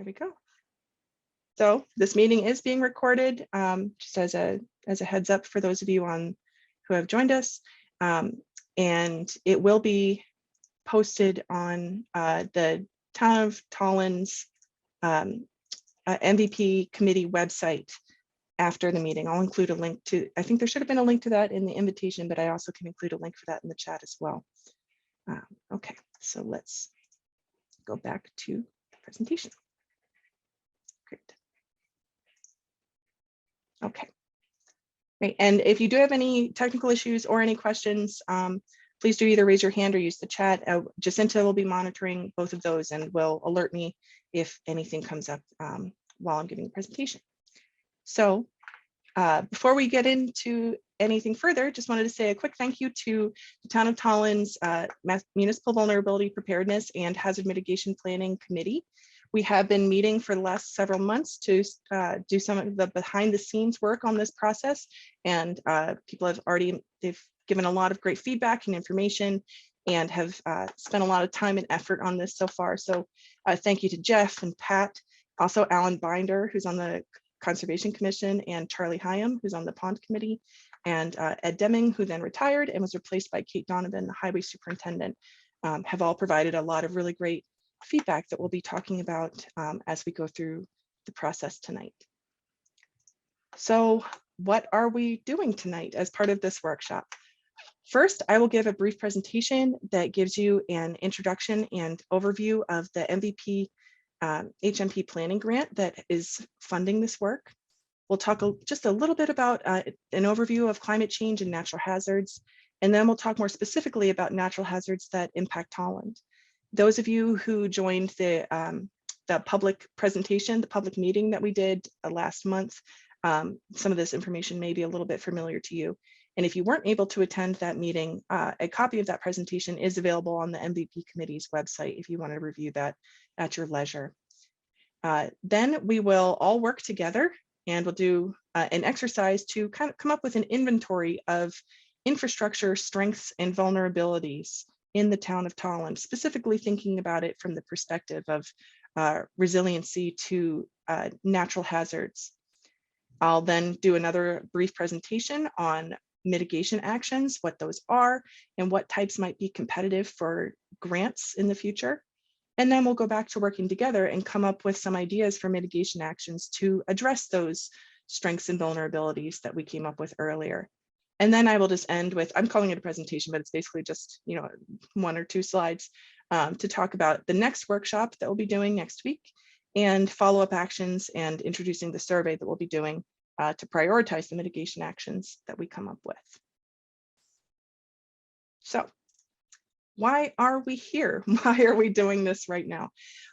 There we go. So this meeting is being recorded, just as a heads up for those of you who have joined us, and it will be posted on the Town of Tolland's MVP committee website after the meeting. I'll include a link to, I think there should have been a link to that in the invitation, but I also can include a link for that in the chat as well. Okay, so let's go back to the presentation. Great. Okay, great. And if you do have any technical issues or any questions, please do either raise your hand or use the chat. Jacinta will be monitoring both of those and will alert me if anything comes up while I'm giving the presentation. So before we get into anything further, just wanted to say a quick thank you to the Town of Tolland's Municipal Vulnerability Preparedness and Hazard Mitigation Planning Committee. We have been meeting for the last several months to do some of the behind the scenes work on this process, and people have they've given a lot of great feedback and information and have spent a lot of time and effort on this so far. So thank you to Jeff and Pat, also Alan Binder, who's on the Conservation Commission, and Charlie Hyam, who's on the Pond Committee, and Ed Deming, who then retired and was replaced by Kate Donovan, the Highway Superintendent, have all provided a lot of really great feedback that we'll be talking about as we go through the process tonight. So what are we doing tonight as part of this workshop? First, I will give a brief presentation that gives you an introduction and overview of the MVP HMP planning grant that is funding this work. We'll talk just a little bit about an overview of climate change and natural hazards, and then we'll talk more specifically about natural hazards that impact Tolland. Those of you who joined the public presentation, the public meeting that we did last month, some of this information may be a little bit familiar to you. And if you weren't able to attend that meeting, a copy of that presentation is available on the MVP committee's website if you want to review that at your leisure. Then we will all work together and we'll do an exercise to kind of come up with an inventory of infrastructure strengths and vulnerabilities in the Town of Tolland, specifically thinking about it from the perspective of resiliency to natural hazards. I'll then do another brief presentation on mitigation actions, what those are, and what types might be competitive for grants in the future. And then we'll go back to working together and come up with some ideas for mitigation actions to address those strengths and vulnerabilities that we came up with earlier. And then I will just end with, I'm calling it a presentation, but it's basically just, you know, 1 or 2 slides to talk about the next workshop that we'll be doing next week and follow-up actions and introducing the survey that we'll be doing to prioritize the mitigation actions that we come up with. So why are we here? Why are we doing this right now?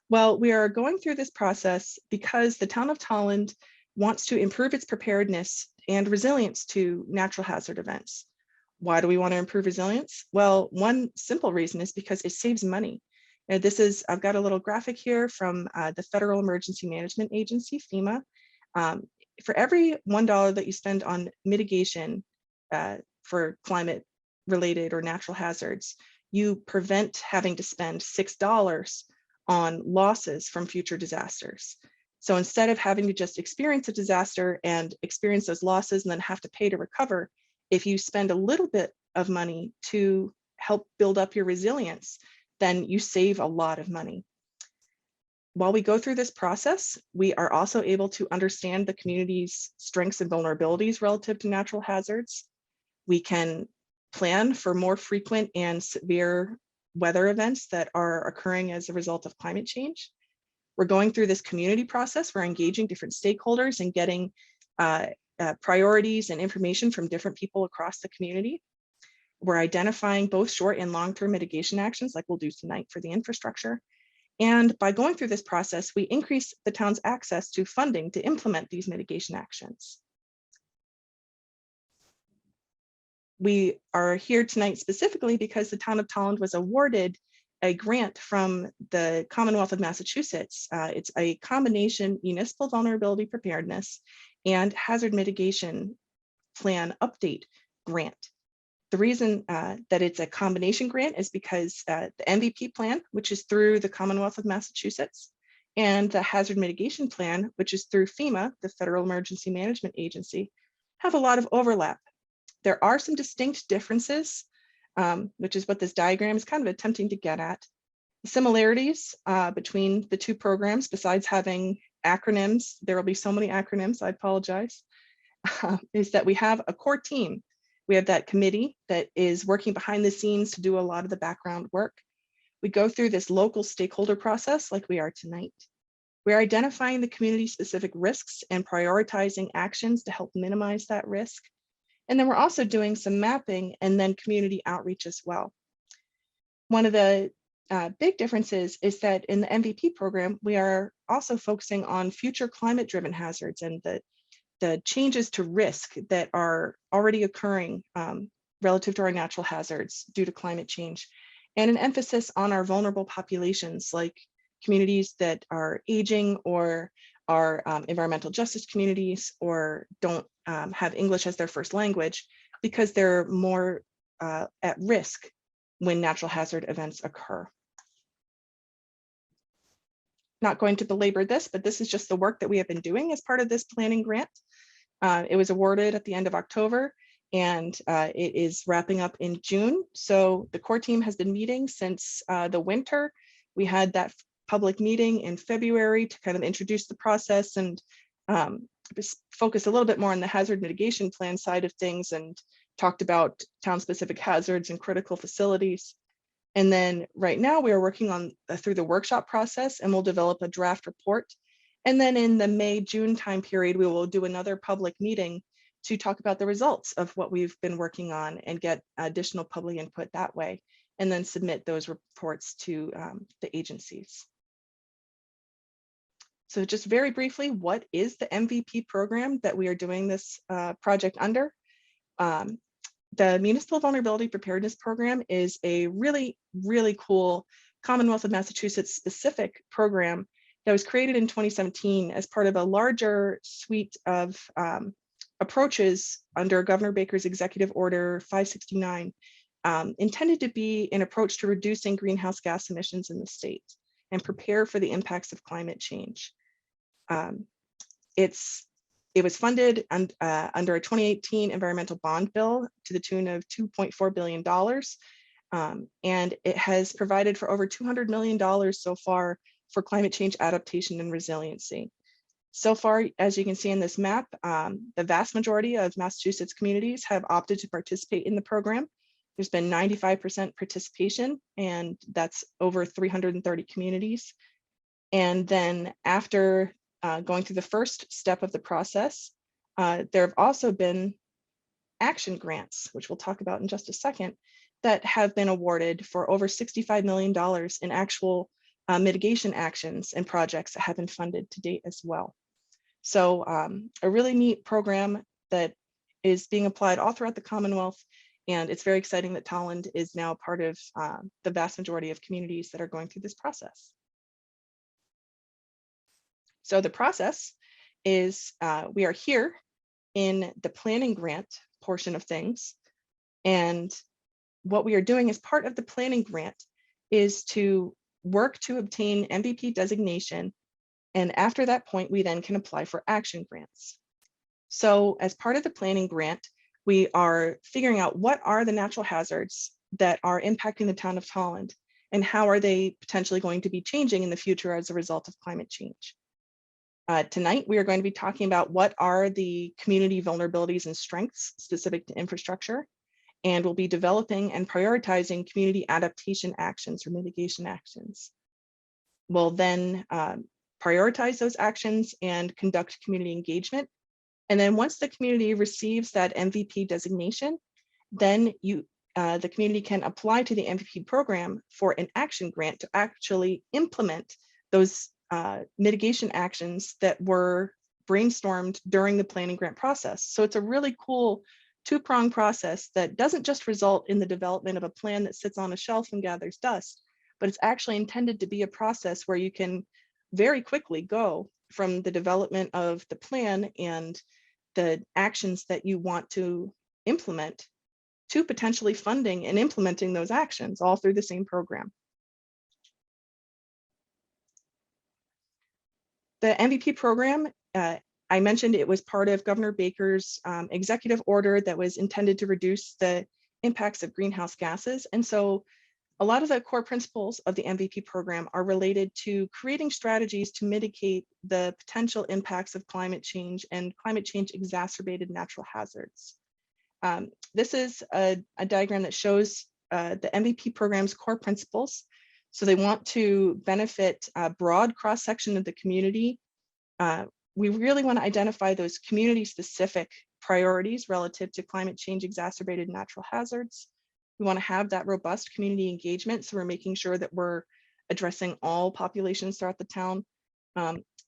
Well, we are going through this process because the Town of Tolland wants to improve its preparedness and resilience to natural hazard events. Why do we want to improve resilience? Well, one simple reason is because it saves money. And this is, I've got a little graphic here from the Federal Emergency Management Agency, FEMA. For every $1 that you spend on mitigation for climate related or natural hazards, you prevent having to spend $6 on losses from future disasters. So instead of having to just experience a disaster and experience those losses and then have to pay to recover, if you spend a little bit of money to help build up your resilience, then you save a lot of money. While we go through this process, we are also able to understand the community's strengths and vulnerabilities relative to natural hazards. We can plan for more frequent and severe weather events that are occurring as a result of climate change. We're going through this community process. We're engaging different stakeholders and getting priorities and information from different people across the community. We're identifying both short and long-term mitigation actions like we'll do tonight for the infrastructure. And by going through this process, we increase the town's access to funding to implement these mitigation actions. We are here tonight specifically because the Town of Tolland was awarded a grant from the Commonwealth of Massachusetts. It's a combination municipal vulnerability preparedness and hazard mitigation plan update grant. The reason that it's a combination grant is because the MVP plan, which is through the Commonwealth of Massachusetts, and the Hazard Mitigation Plan, which is through FEMA, the Federal Emergency Management Agency, have a lot of overlap. There are some distinct differences, which is what this diagram is kind of attempting to get at. The similarities between the two programs, besides having acronyms, there will be so many acronyms, I apologize, is that we have a core team. We have that committee that is working behind the scenes to do a lot of the background work. We go through this local stakeholder process like we are tonight. We're identifying the community-specific risks and prioritizing actions to help minimize that risk. And then we're also doing some mapping and then community outreach as well. One of the big differences is that in the MVP program, we are also focusing on future climate-driven hazards and the changes to risk that are already occurring relative to our natural hazards due to climate change, and an emphasis on our vulnerable populations like communities that are aging or are environmental justice communities or don't have English as their first language because they're more at risk when natural hazard events occur. Not going to belabor this, but this is just the work that we have been doing as part of this planning grant. It was awarded at the end of October and it is wrapping up in June. So the core team has been meeting since the winter. We had that public meeting in February to kind of introduce the process and focus a little bit more on the hazard mitigation plan side of things and talked about town-specific hazards and critical facilities. And then right now we are working on through the workshop process and we'll develop a draft report. And then in the May-June time period, we will do another public meeting to talk about the results of what we've been working on and get additional public input that way, and then submit those reports to the agencies. So just very briefly, what is the MVP program that we are doing this project under? The Municipal Vulnerability Preparedness Program is a really, really cool Commonwealth of Massachusetts specific program that was created in 2017 as part of a larger suite of approaches under Governor Baker's Executive Order 569, intended to be an approach to reducing greenhouse gas emissions in the state and prepare for the impacts of climate change. It was funded under a 2018 environmental bond bill to the tune of $2.4 billion. And it has provided for over $200 million so far for climate change adaptation and resiliency. So far, as you can see in this map, the vast majority of Massachusetts communities have opted to participate in the program. There's been 95% participation, and that's over 330 communities. And then after going through the first step of the process, there have also been action grants, which we'll talk about in just a second, that have been awarded for over $65 million in actual mitigation actions and projects that have been funded to date as well. So a really neat program that is being applied all throughout the Commonwealth. And it's very exciting that Tolland is now part of the vast majority of communities that are going through this process. So the process is we are here in the planning grant portion of things. And what we are doing as part of the planning grant is to work to obtain MVP designation. And after that point, we then can apply for action grants. So as part of the planning grant, we are figuring out what are the natural hazards that are impacting the town of Tolland and how are they potentially going to be changing in the future as a result of climate change. Tonight, we are going to be talking about what are the community vulnerabilities and strengths specific to infrastructure, and we'll be developing and prioritizing community adaptation actions or mitigation actions. We'll then prioritize those actions and conduct community engagement. And then once the community receives that MVP designation, then the community can apply to the MVP program for an action grant to actually implement those mitigation actions that were brainstormed during the planning grant process. So it's a really cool two-pronged process that doesn't just result in the development of a plan that sits on a shelf and gathers dust, but it's actually intended to be a process where you can very quickly go from the development of the plan and the actions that you want to implement to potentially funding and implementing those actions all through the same program. The MVP program, I mentioned it was part of Governor Baker's executive order that was intended to reduce the impacts of greenhouse gases. And so a lot of the core principles of the MVP program are related to creating strategies to mitigate the potential impacts of climate change and climate change exacerbated natural hazards. This is a diagram that shows the MVP program's core principles. So they want to benefit a broad cross-section of the community. We really want to identify those community-specific priorities relative to climate change exacerbated natural hazards. We want to have that robust community engagement, so we're making sure that we're addressing all populations throughout the town.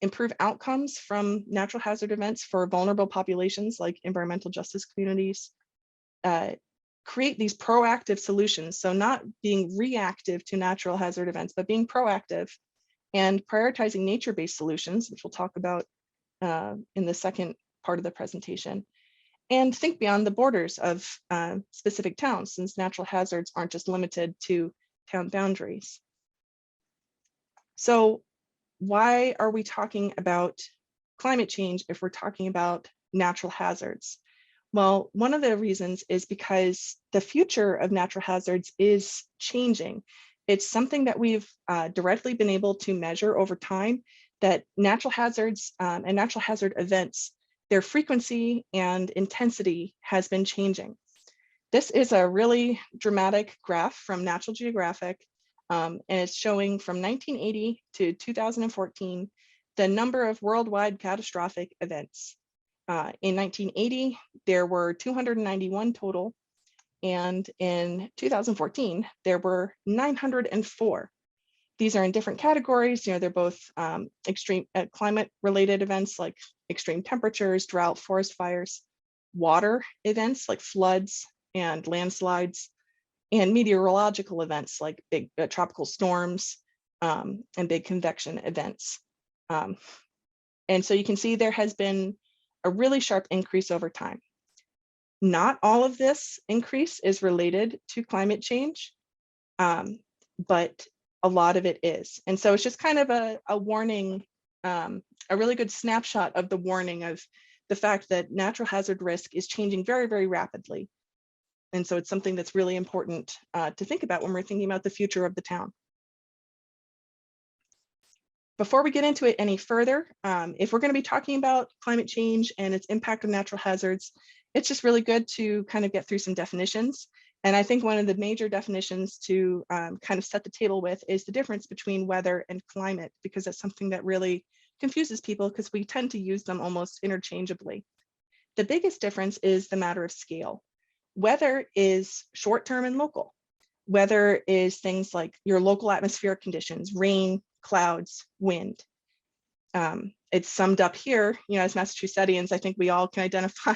Improve outcomes from natural hazard events for vulnerable populations like environmental justice communities. Create these proactive solutions, so not being reactive to natural hazard events, but being proactive and prioritizing nature-based solutions, which we'll talk about in the second part of the presentation. And think beyond the borders of specific towns, since natural hazards aren't just limited to town boundaries. So why are we talking about climate change if we're talking about natural hazards? Well, one of the reasons is because the future of natural hazards is changing. It's something that we've directly been able to measure over time, that natural hazards and natural hazard events, their frequency and intensity has been changing. This is a really dramatic graph from National Geographic, and it's showing from 1980 to 2014, the number of worldwide catastrophic events. In 1980, there were 291 total, and in 2014, there were 904. These are in different categories. You know, they're both extreme climate-related events like extreme temperatures, drought, forest fires, water events like floods and landslides, and meteorological events like big tropical storms and big convection events. And so you can see there has been a really sharp increase over time. Not all of this increase is related to climate change, but a lot of it is. And so it's just kind of a warning, a really good snapshot of the warning of the fact that natural hazard risk is changing very, very rapidly. And so it's something that's really important to think about when we're thinking about the future of the town. Before we get into it any further, if we're going to be talking about climate change and its impact on natural hazards, it's just really good to kind of get through some definitions. And I think one of the major definitions to kind of set the table with is the difference between weather and climate, because that's something that really confuses people because we tend to use them almost interchangeably. The biggest difference is the matter of scale. Weather is short-term and local. Weather is things like your local atmospheric conditions, rain, clouds, wind. It's summed up here, you know, as Massachusettsians, I think we all can identify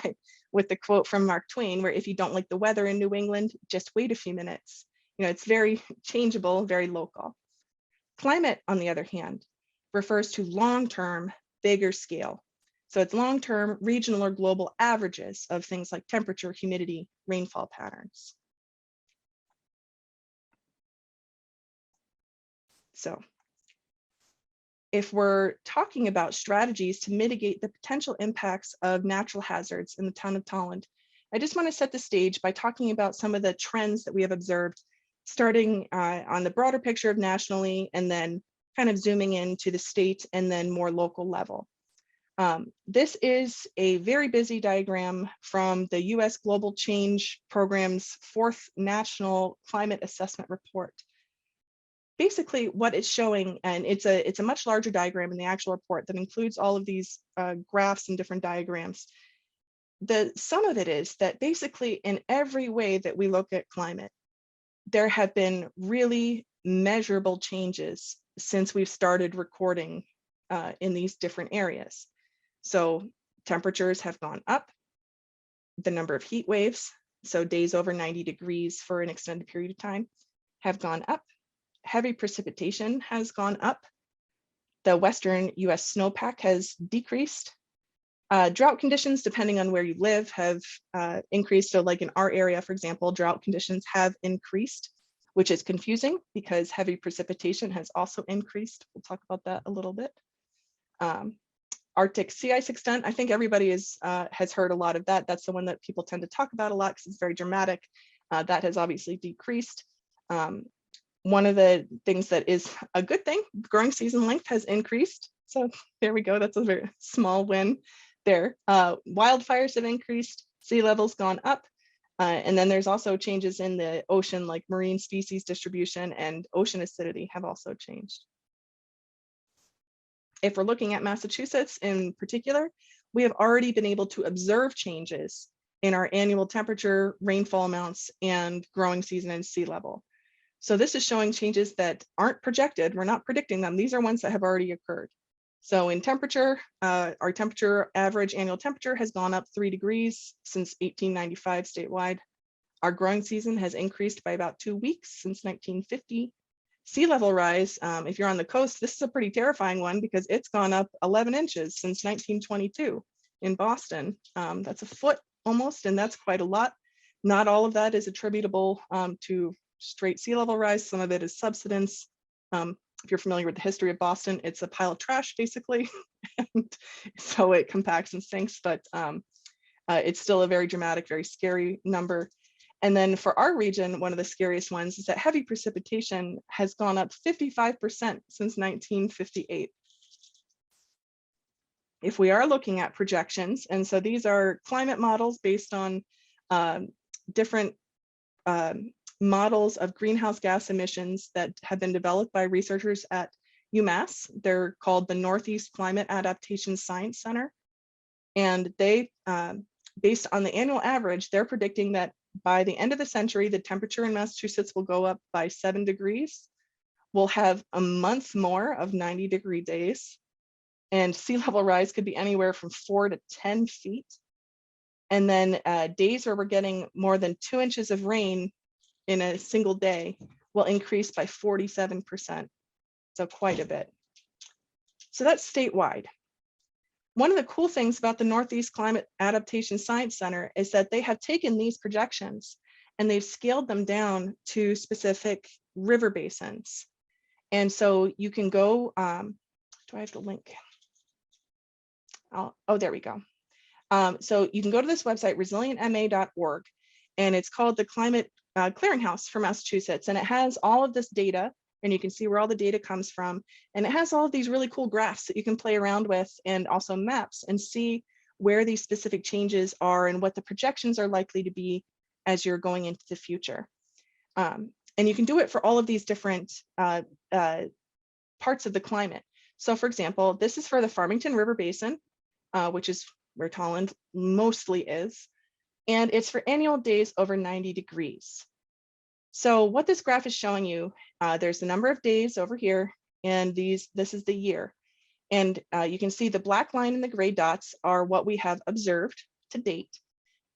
with the quote from Mark Twain, where if you don't like the weather in New England, just wait a few minutes. You know, it's very changeable, very local. Climate, on the other hand, refers to long-term, bigger scale. So it's long-term regional or global averages of things like temperature, humidity, rainfall patterns. So if we're talking about strategies to mitigate the potential impacts of natural hazards in the town of Tolland, I just want to set the stage by talking about some of the trends that we have observed, starting on the broader picture of nationally, and then kind of zooming into the state and then more local level. This is a very busy diagram from the US Global Change Program's 4th National Climate Assessment Report. Basically what it's showing, and it's a much larger diagram in the actual report that includes all of these graphs and different diagrams. The sum of it is that basically in every way that we look at climate, there have been really measurable changes since we've started recording in these different areas. So temperatures have gone up, the number of heat waves, so days over 90 degrees for an extended period of time, have gone up. Heavy precipitation has gone up. The western US snowpack has decreased. Drought conditions, depending on where you live, have increased. So like in our area, for example, drought conditions have increased, which is confusing because heavy precipitation has also increased. We'll talk about that a little bit. Arctic sea ice extent, I think everybody has heard a lot of that. That's the one that people tend to talk about a lot because it's very dramatic. That has obviously decreased. One of the things that is a good thing, growing season length has increased. So there we go, that's a very small win there. Wildfires have increased, sea level's gone up. And then there's also changes in the ocean, like marine species distribution and ocean acidity have also changed. If we're looking at Massachusetts in particular, we have already been able to observe changes in our annual temperature, rainfall amounts, and growing season and sea level. So this is showing changes that aren't projected. We're not predicting them. These are ones that have already occurred. So in temperature, our temperature, average annual temperature has gone up 3 degrees since 1895 statewide. Our growing season has increased by about 2 weeks since 1950. Sea level rise, if you're on the coast, this is a pretty terrifying one because it's gone up 11 inches since 1922 in Boston. That's a foot almost, and that's quite a lot. Not all of that is attributable to straight sea level rise. Some of it is subsidence. If you're familiar with the history of Boston, it's a pile of trash basically. And so it compacts and sinks, but it's still a very dramatic, very scary number. And then for our region, one of the scariest ones is that heavy precipitation has gone up 55% since 1958. If we are looking at projections, and so these are climate models based on different models of greenhouse gas emissions that have been developed by researchers at UMass. They're called the Northeast Climate Adaptation Science Center. And they, based on the annual average, they're predicting that by the end of the century, the temperature in Massachusetts will go up by 7 degrees. We'll have a month more of 90-degree days. And sea level rise could be anywhere from 4 to 10 feet. And then days where we're getting more than 2 inches of rain in a single day will increase by 47%. So quite a bit. So that's statewide. One of the cool things about the Northeast Climate Adaptation Science Center is that they have taken these projections and they've scaled them down to specific river basins. And so you can go, do I have the link? Oh, there we go. So you can go to this website, resilientma.org, and it's called the Climate Clearinghouse for Massachusetts. And it has all of this data, and you can see where all the data comes from. And it has all of these really cool graphs that you can play around with, and also maps, and see where these specific changes are and what the projections are likely to be as you're going into the future. And you can do it for all of these different parts of the climate. So for example, this is for the Farmington River Basin, which is where Tolland mostly is. And it's for annual days over 90 degrees. So what this graph is showing you, there's the number of days over here, and this is the year. And you can see the black line and the gray dots are what we have observed to date.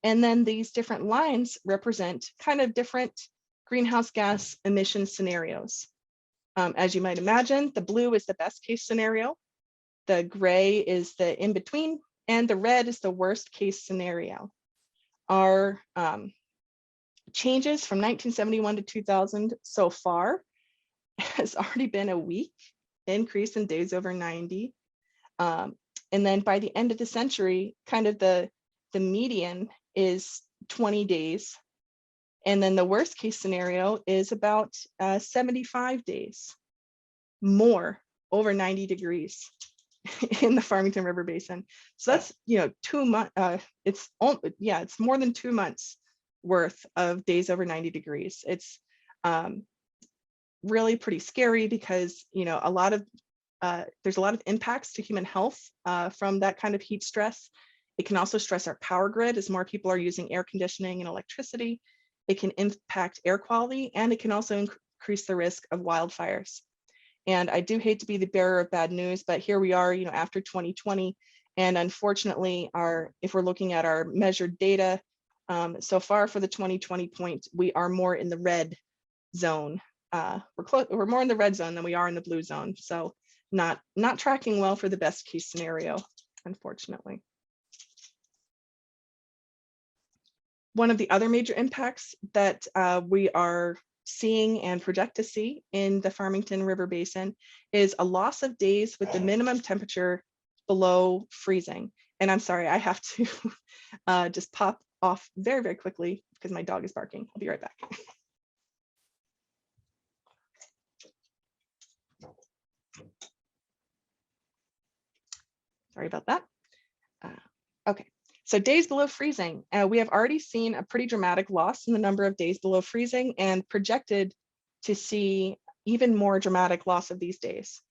And then these different lines represent kind of different greenhouse gas emission scenarios. As you might imagine, the blue is the best case scenario, the gray is the in-between, and the red is the worst case scenario. Our changes from 1971 to 2000 so far has already been a week increase in days over 90. And then by the end of the century, kind of the median is 20 days. And then the worst case scenario is about 75 days more over 90 degrees in the Farmington River Basin. So that's, 2 months, it's more than 2 months worth of days over 90 degrees. It's really pretty scary because, there's a lot of impacts to human health from that kind of heat stress. It can also stress our power grid as more people are using air conditioning and electricity. It can impact air quality, and it can also increase the risk of wildfires. And I do hate to be the bearer of bad news, but here we are, after 2020. And unfortunately, if we're looking at our measured data, so far for the 2020 point, we are more in the red zone. We're more in the red zone than we are in the blue zone. So not tracking well for the best case scenario, unfortunately. One of the other major impacts that we are seeing and project to see in the Farmington River Basin is a loss of days with the minimum temperature below freezing. And I'm sorry, I have to just pop off very, very quickly because my dog is barking. I'll be right back. Sorry about that. Okay, so days below freezing. We have already seen a pretty dramatic loss in the number of days below freezing and projected to see even more dramatic loss of these days.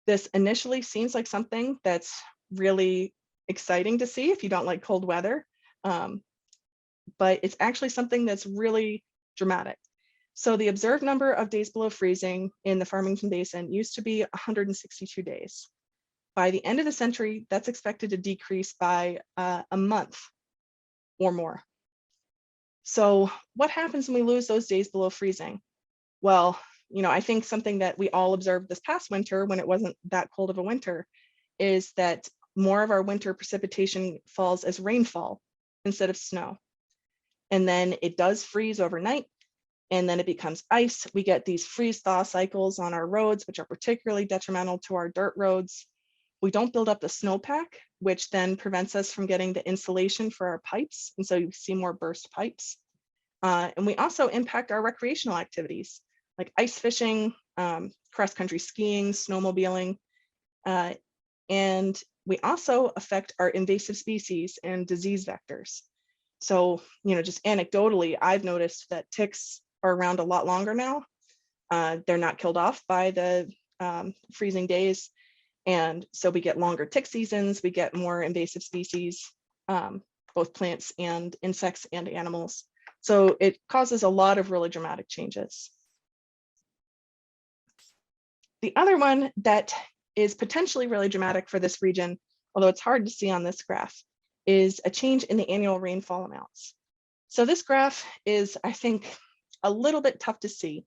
This initially seems like something that's really exciting to see if you don't like cold weather, but it's actually something that's really dramatic. So the observed number of days below freezing in the Farmington Basin used to be 162 days. By the end of the century, that's expected to decrease by a month or more. So what happens when we lose those days below freezing? Well, you know, I think something that we all observed this past winter when it wasn't that cold of a winter is that more of our winter precipitation falls as rainfall instead of snow. And then it does freeze overnight, and then it becomes ice. We get these freeze-thaw cycles on our roads, which are particularly detrimental to our dirt roads. We don't build up the snowpack, which then prevents us from getting the insulation for our pipes. And so you see more burst pipes. And we also impact our recreational activities like ice fishing, cross-country skiing, snowmobiling. And we also affect our invasive species and disease vectors. So, you know, just anecdotally, I've noticed that ticks are around a lot longer now. They're not killed off by the freezing days. And so we get longer tick seasons, we get more invasive species, both plants and insects and animals. So it causes a lot of really dramatic changes. The other one that is potentially really dramatic for this region, although it's hard to see on this graph, is a change in the annual rainfall amounts. So this graph is, I think, a little bit tough to see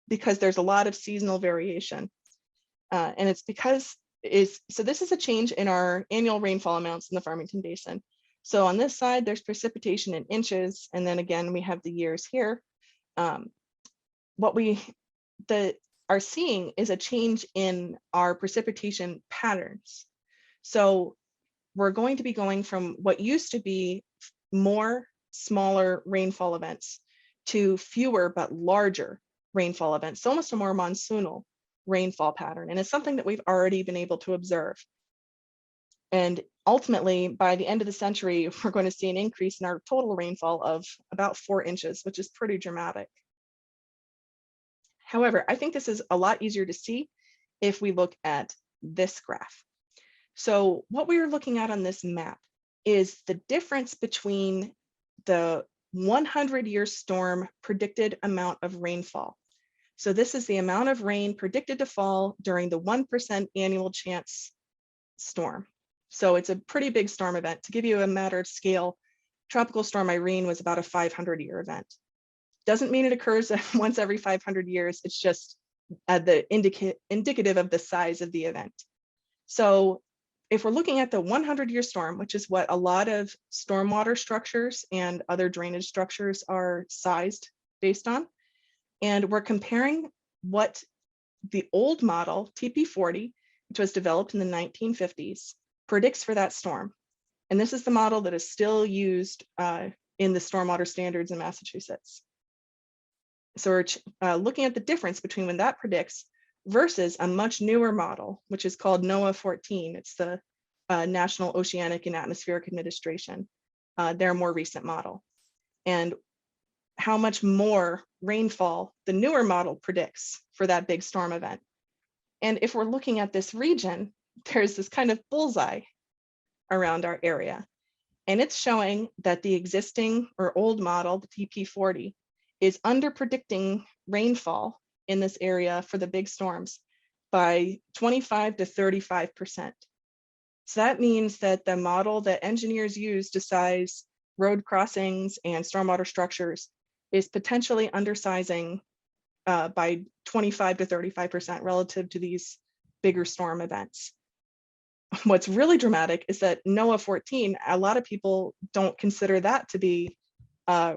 because there's a lot of seasonal variation. And it's because so this is a change in our annual rainfall amounts in the Farmington Basin. So on this side, there's precipitation in inches. And then again, we have the years here. What we are seeing is a change in our precipitation patterns. So we're going to be going from what used to be more smaller rainfall events to fewer but larger rainfall events, so almost a more monsoonal rainfall pattern. And it's something that we've already been able to observe. And ultimately, by the end of the century, we're going to see an increase in our total rainfall of about 4 inches, which is pretty dramatic. However, I think this is a lot easier to see if we look at this graph. So what we are looking at on this map is the difference between the 100-year storm predicted amount of rainfall. So this is the amount of rain predicted to fall during the 1% annual chance storm. So it's a pretty big storm event. To give you a matter of scale, Tropical Storm Irene was about a 500-year event. Doesn't mean it occurs once every 500 years. It's just the indicative of the size of the event. So if we're looking at the 100-year storm, which is what a lot of stormwater structures and other drainage structures are sized based on, and we're comparing what the old model, TP40, which was developed in the 1950s, predicts for that storm. And this is the model that is still used in the stormwater standards in Massachusetts. So we're looking at the difference between when that predicts versus a much newer model, which is called NOAA 14. It's the National Oceanic and Atmospheric Administration, their more recent model. And how much more rainfall the newer model predicts for that big storm event. And if we're looking at this region, there's this kind of bullseye around our area. And it's showing that the existing or old model, the TP40, is under predicting rainfall in this area for the big storms by 25 to 35%. So that means that the model that engineers use to size road crossings and stormwater structures is potentially undersizing by 25 to 35% relative to these bigger storm events. What's really dramatic is that NOAA 14, a lot of people don't consider that to be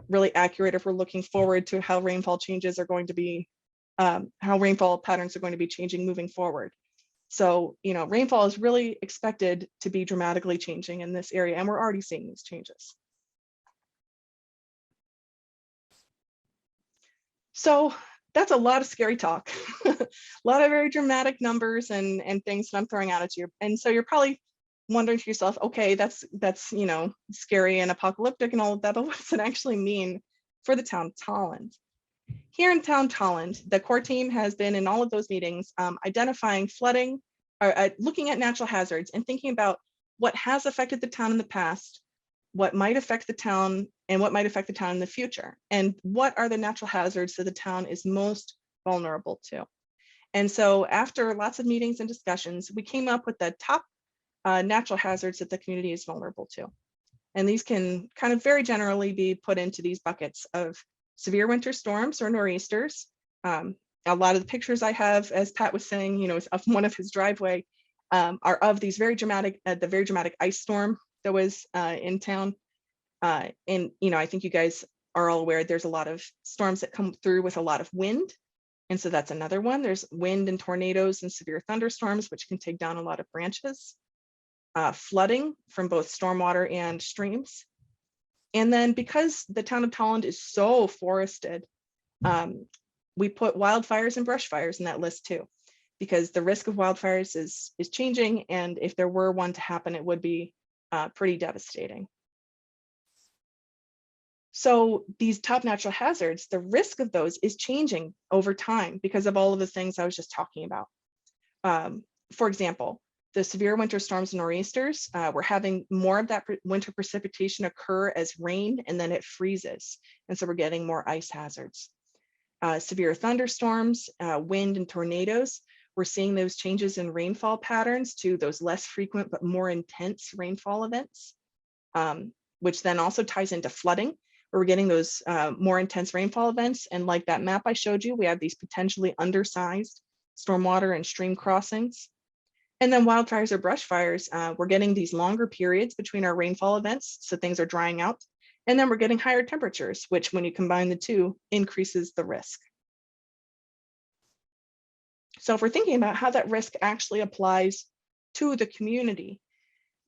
really accurate if we're looking forward to how rainfall changes are going to be, how rainfall patterns are going to be changing moving forward. So, rainfall is really expected to be dramatically changing in this area, and we're already seeing these changes. So that's a lot of scary talk, a lot of very dramatic numbers and things that I'm throwing out at you. And so you're probably wondering to yourself, okay, that's scary and apocalyptic and all of that, but what does it actually mean for the town of Tolland? Here in Town of Tolland, the core team has been in all of those meetings identifying flooding, or looking at natural hazards and thinking about what has affected the town in the past, what might affect the town, and what might affect the town in the future, and what are the natural hazards that the town is most vulnerable to. And so after lots of meetings and discussions, we came up with the top natural hazards that the community is vulnerable to. And these can kind of very generally be put into these buckets of severe winter storms or nor'easters. A lot of the pictures I have, as Pat was saying, of one of his driveway are of these very dramatic, the very dramatic ice storm that was in town. And, I think you guys are all aware there's a lot of storms that come through with a lot of wind. And so that's another one. There's wind and tornadoes and severe thunderstorms, which can take down a lot of branches. Flooding from both stormwater and streams. And then because the town of Tolland is so forested, we put wildfires and brush fires in that list too, because the risk of wildfires is changing. And if there were one to happen, it would be pretty devastating. So these top natural hazards, the risk of those is changing over time because of all of the things I was just talking about. For example, the severe winter storms and nor'easters, we're having more of that winter precipitation occur as rain, and then it freezes. And so we're getting more ice hazards. Severe thunderstorms, wind and tornadoes, we're seeing those changes in rainfall patterns to those less frequent but more intense rainfall events, which then also ties into flooding, where we're getting those more intense rainfall events. And like that map I showed you, we have these potentially undersized stormwater and stream crossings. And then wildfires or brush fires, we're getting these longer periods between our rainfall events, so things are drying out. And then we're getting higher temperatures, which when you combine the two, increases the risk. So if we're thinking about how that risk actually applies to the community,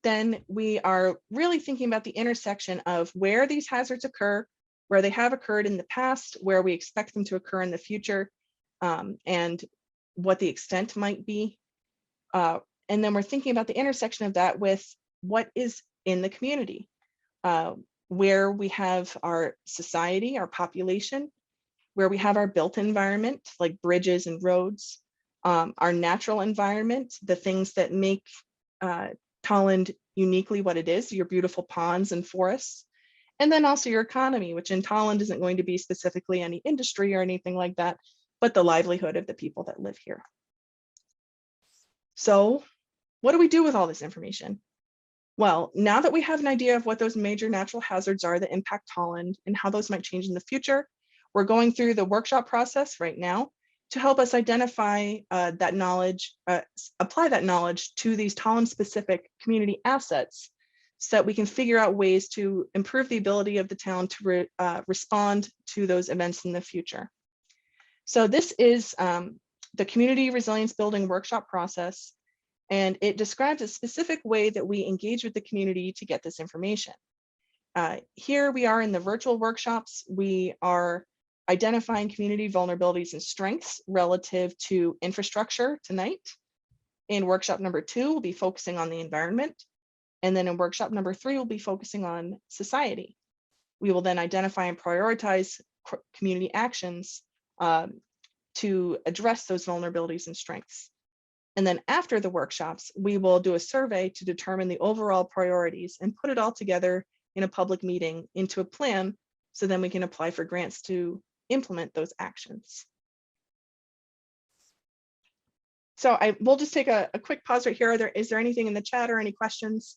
then we are really thinking about the intersection of where these hazards occur, where they have occurred in the past, where we expect them to occur in the future, and what the extent might be. And then we're thinking about the intersection of that with what is in the community, where we have our society, our population, where we have our built environment, like bridges and roads, our natural environment, the things that make Tolland uniquely what it is, your beautiful ponds and forests, and then also your economy, which in Tolland isn't going to be specifically any industry or anything like that, but the livelihood of the people that live here. So what do we do with all this information? Well, now that we have an idea of what those major natural hazards are that impact Tolland and how those might change in the future, we're going through the workshop process right now to help us identify that knowledge, apply that knowledge to these Tolland specific community assets so that we can figure out ways to improve the ability of the town to respond to those events in the future. So this is the Community Resilience Building Workshop process, and it describes a specific way that we engage with the community to get this information. Here we are in the virtual workshops. We are identifying community vulnerabilities and strengths relative to infrastructure tonight. In workshop number 2, we'll be focusing on the environment. And then in workshop number 3, we'll be focusing on society. We will then identify and prioritize community actions to address those vulnerabilities and strengths. And then after the workshops, we will do a survey to determine the overall priorities and put it all together in a public meeting into a plan, so then we can apply for grants to implement those actions. So we'll just take a quick pause right here. Is there anything in the chat or any questions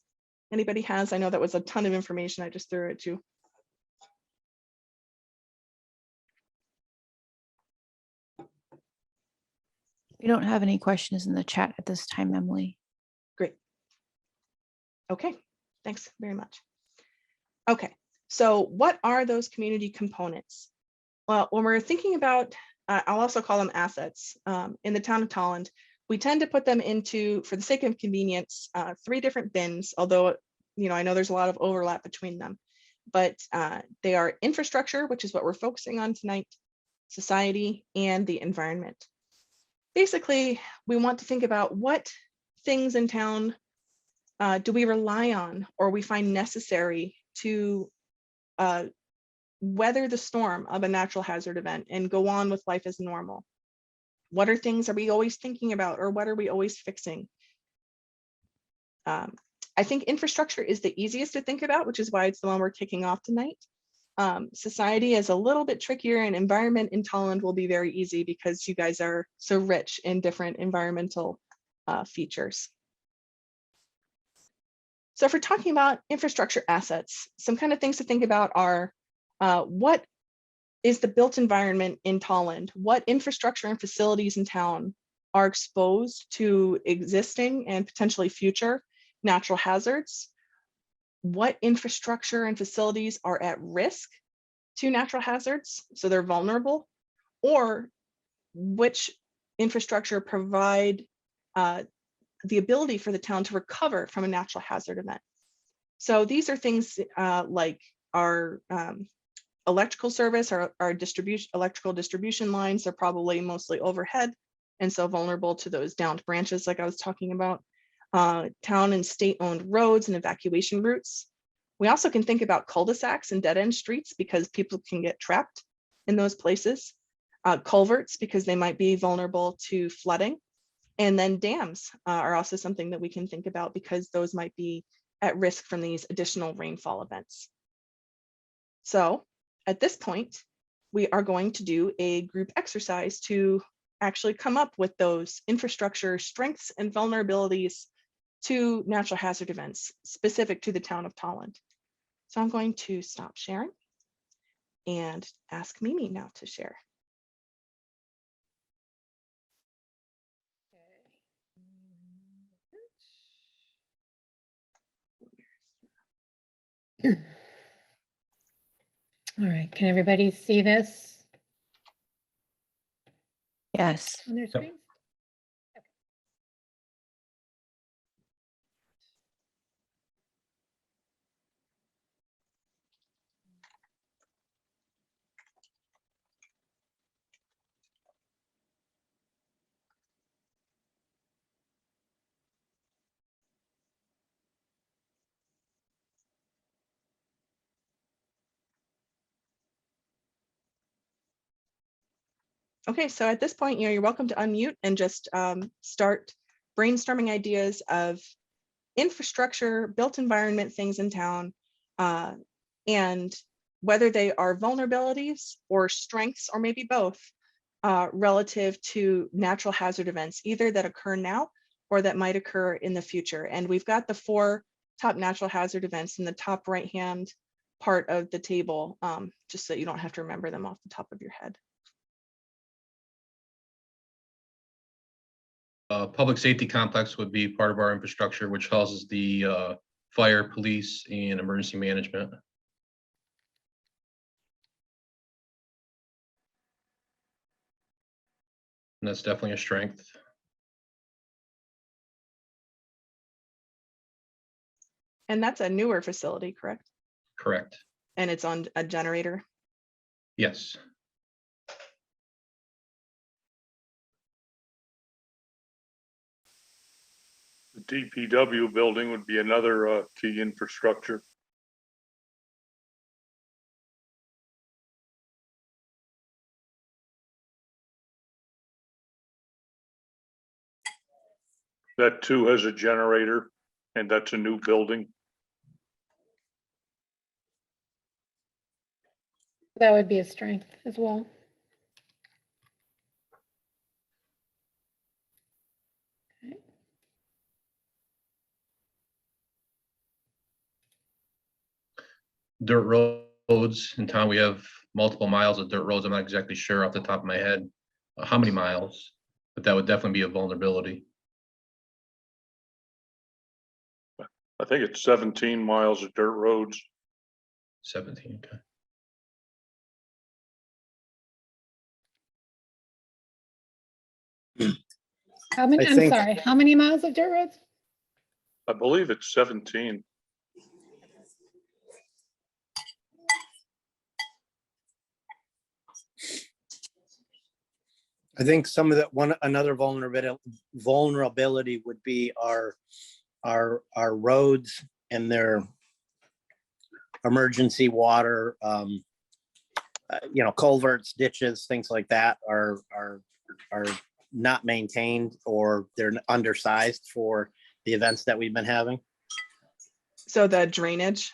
anybody has? I know that was a ton of information I just threw at you. We don't have any questions in the chat at this time, Emily. Great. Okay, thanks very much. Okay, so what are those community components? Well, when we're thinking about, I'll also call them assets, in the town of Tolland, We tend to put them into, for the sake of convenience, 3 different bins, although, I know there's a lot of overlap between them, but they are infrastructure, which is what we're focusing on tonight, society, and the environment. Basically, we want to think about what things in town do we rely on or we find necessary to weather the storm of a natural hazard event and go on with life as normal. What are things are we always thinking about, or what are we always fixing? I think infrastructure is the easiest to think about, which is why it's the one we're kicking off tonight. Society is a little bit trickier, and environment in Tolland will be very easy because you guys are so rich in different environmental features. So if we're talking about infrastructure assets, some kind of things to think about are what is the built environment in Tolland? What infrastructure and facilities in town are exposed to existing and potentially future natural hazards? What infrastructure and facilities are at risk to natural hazards, so they're vulnerable? Or which infrastructure provide the ability for the town to recover from a natural hazard event? So these are things like our electrical service, our electrical distribution lines are probably mostly overhead, and so vulnerable to those downed branches like I was talking about. Town and state-owned roads and evacuation routes. We also can think about cul-de-sacs and dead-end streets because people can get trapped in those places. Culverts, because they might be vulnerable to flooding. And then dams are also something that we can think about because those might be at risk from these additional rainfall events. So at this point, we are going to do a group exercise to actually come up with those infrastructure strengths and vulnerabilities to natural hazard events specific to the town of Tolland. So I'm going to stop sharing and ask Mimi now to share. All right, can everybody see this Yes. on their screen? Okay, so at this point, you're welcome to unmute and just start brainstorming ideas of infrastructure, built environment things in town, and whether they are vulnerabilities or strengths, or maybe both, relative to natural hazard events, either that occur now or that might occur in the future. And we've got the 4 top natural hazard events in the top right-hand part of the table, just so you don't have to remember them off the top of your head. Public safety complex would be part of our infrastructure, which houses the fire, police, and emergency management. And that's definitely a strength. And that's a newer facility, correct? Correct. And it's on a generator. Yes. The DPW building would be another key infrastructure. That too has a generator, and that's a new building. That would be a strength as well. Okay. Dirt roads in town, we have multiple miles of dirt roads. I'm not exactly sure off the top of my head how many miles, but that would definitely be a vulnerability. I think it's 17 miles of dirt roads. 17, okay. How many, I I'm think- sorry, how many miles of dirt roads? I believe it's 17. I think some of the another vulnerability would be our roads and their emergency water, culverts, ditches, things like that are not maintained, or they're undersized for the events that we've been having. So the drainage.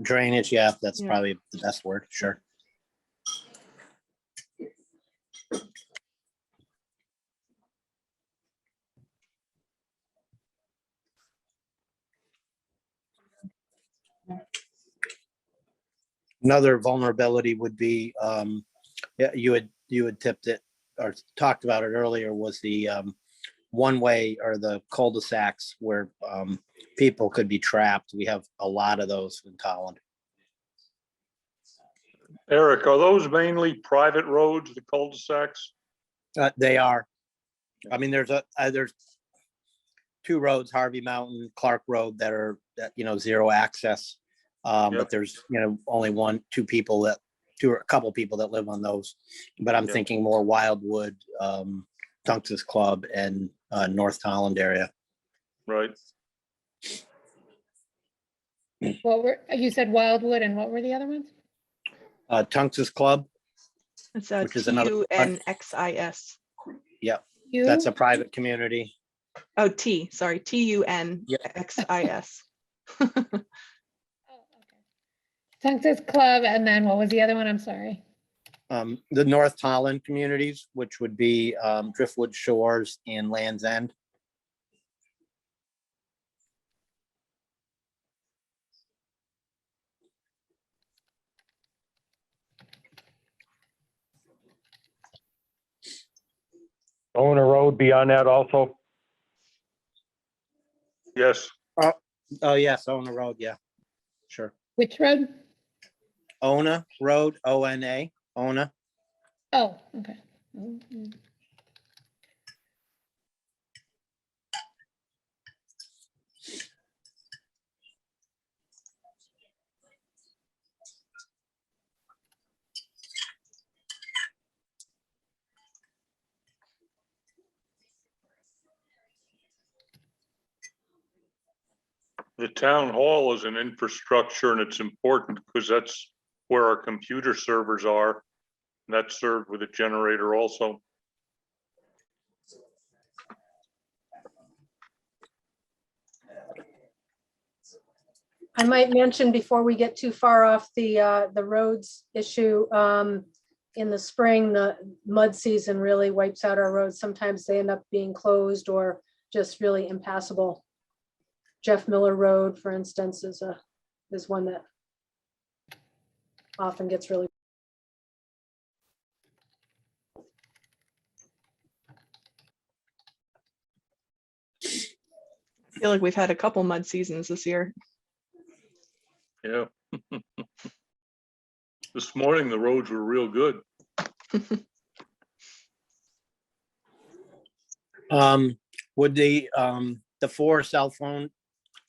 Drainage, yeah, that's Yeah. probably the best word, sure. Another vulnerability would be, yeah, you had tipped it or talked about it earlier, was the one-way or the cul-de-sacs where people could be trapped. We have a lot of those in Tolland. Eric, are those mainly private roads, the cul-de-sacs? They are. I mean, there's two roads, Harvey Mountain, Clark Road, that are zero access. Yep. But there's only a couple people that live on those. But I'm Yep. thinking more Wildwood, Tunxus Club, and North Tolland area. Right. You said Wildwood, and what were the other ones? Tunxus Club, It's Which is another- TUNXIS. You? that's a private community. Oh, sorry, TUNXIS. Oh, okay. Tunxus Club, and then what was the other one? I'm sorry. The North Tolland communities, which would be Driftwood Shores and Land's End. Owner Road be on that also? Yes. Oh, yes, Ona Road, yeah, sure. Which road? Ona Road, ONA, Ona. Oh, okay. Mhm. The town hall is an infrastructure, and it's important because that's where our computer servers are. And that's served with a generator also. I might mention before we get too far off the roads issue, in the spring, the mud season really wipes out our roads. Sometimes they end up being closed or just really impassable. Jeff Miller Road, for instance, is one that often gets really. I feel like we've had a couple mud seasons this year. Yeah. This morning, the roads were real good. Would the 4 cell phone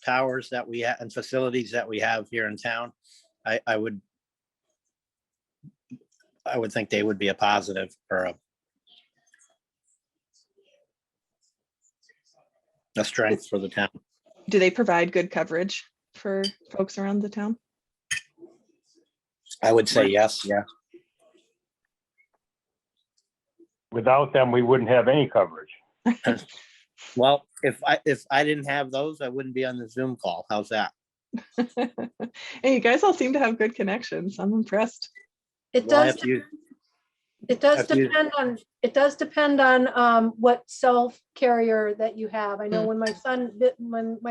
towers that we have and facilities that we have here in town, I would think they would be a positive or a strength for the town. Do they provide good coverage for folks around the town? I would say yes, yeah. Without them, we wouldn't have any coverage. Well, if I didn't have those, I wouldn't be on the Zoom call. How's that? Hey, you guys all seem to have good connections. I'm impressed. It Well, I does, have to use- it does have to use- depend on what cell carrier that you have. I know when my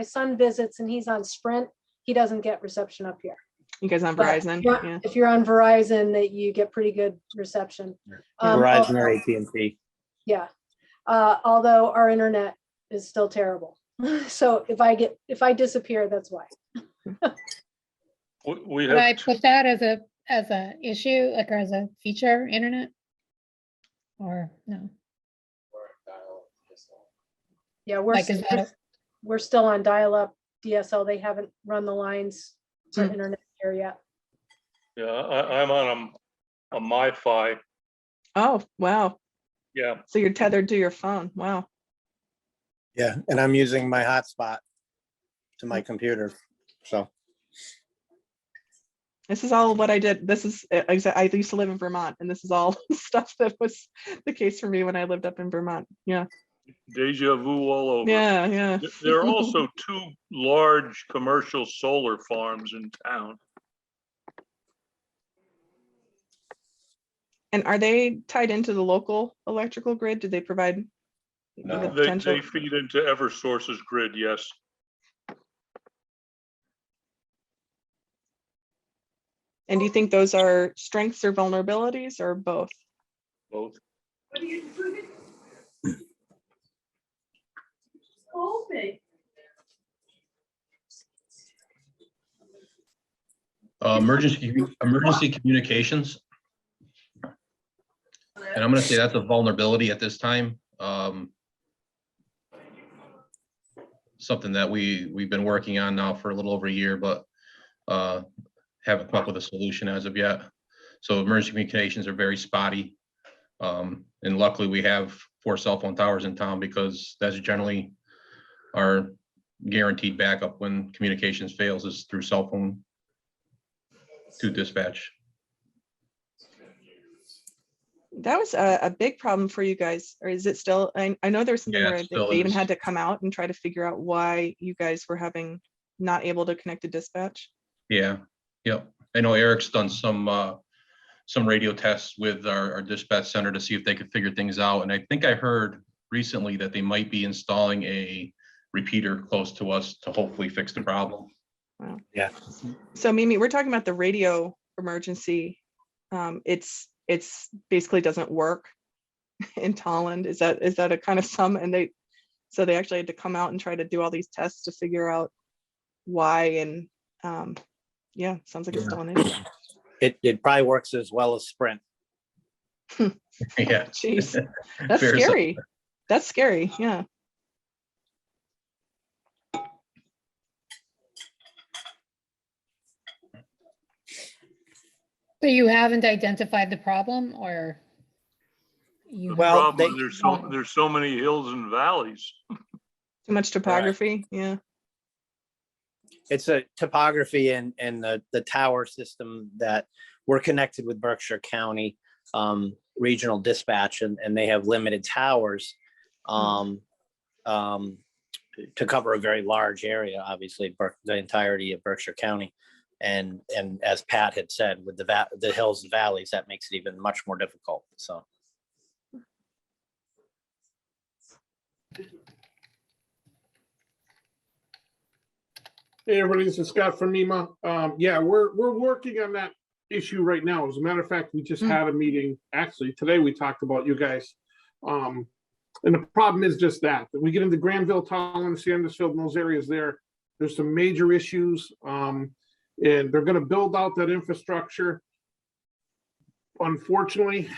son visits and he's on Sprint, he doesn't get reception up here. You guys on But Verizon? yeah, Yeah. if you're on Verizon, that you get pretty good reception. Verizon or AT&T. Yeah, although our internet is still terrible. So if I disappear, that's why. We Should I have, put that as a issue, like, or as a feature, internet? Or no? Yeah, we're, Like, is s- that, we're- we're still on dial-up DSL. They haven't run the lines for Hmm. internet here yet. Yeah, I'm on a MiFi. Oh, wow. Yeah, So you're tethered to your phone. Wow. Yeah, and I'm using my hotspot to my computer. So, This is all what I did. This is I used to live in Vermont, and this is all stuff that was the case for me when I lived up in Vermont. Yeah. deja vu all over. Yeah. Yeah. There are also 2 large commercial solar farms in town. And are they tied into the local electrical grid? Do they provide No. the They potential? feed into Eversource's grid, yes. And do you think those are strengths or vulnerabilities or both? Both. Emergency communications. And I'm gonna say that's a vulnerability at this time. Something that we've been working on now for a little over a year, but haven't come up with a solution as of yet. So emergency communications are very spotty. And luckily we have 4 cell phone towers in town because that's generally our guaranteed backup when communications fails is through cell phone to dispatch. That was a big problem for you guys, or is it still? I know there was something Yeah, where it still they even is. had to come out and try to figure out why you guys were not able to connect to dispatch. Yeah, yep. I know Eric's done some radio tests with our dispatch center to see if they could figure things out. And I think I heard recently that they might be installing a repeater close to us to hopefully fix the problem. Wow. Yeah. So Mimi, we're talking about the radio emergency. It's basically doesn't work in Tolland. Is that a kind of sum? And they actually had to come out and try to do all these tests to figure out why. And yeah, sounds like it's still an issue. it probably works as well as Sprint. Yeah. Jeez, that's Fair scary. That's scary. Yeah. so you haven't identified the problem, or? You The Well, problem, they- there's so many hills and valleys. Too much topography. Yeah. It's a topography and the tower system that we're connected with Berkshire County Regional Dispatch, and they have limited towers to cover a very large area, obviously, the entirety of Berkshire County. And as Pat had said, with the hills and valleys, that makes it even much more difficult. So. Hey, everybody, this is Scott from MEMA. Yeah, we're working on that issue right now. As a matter of fact, we just had a meeting. Actually, today we talked about you guys. And the problem is just that we get into Granville, Tolland, Sandersfield, and those areas there's some major issues. And they're going to build out that infrastructure. Unfortunately,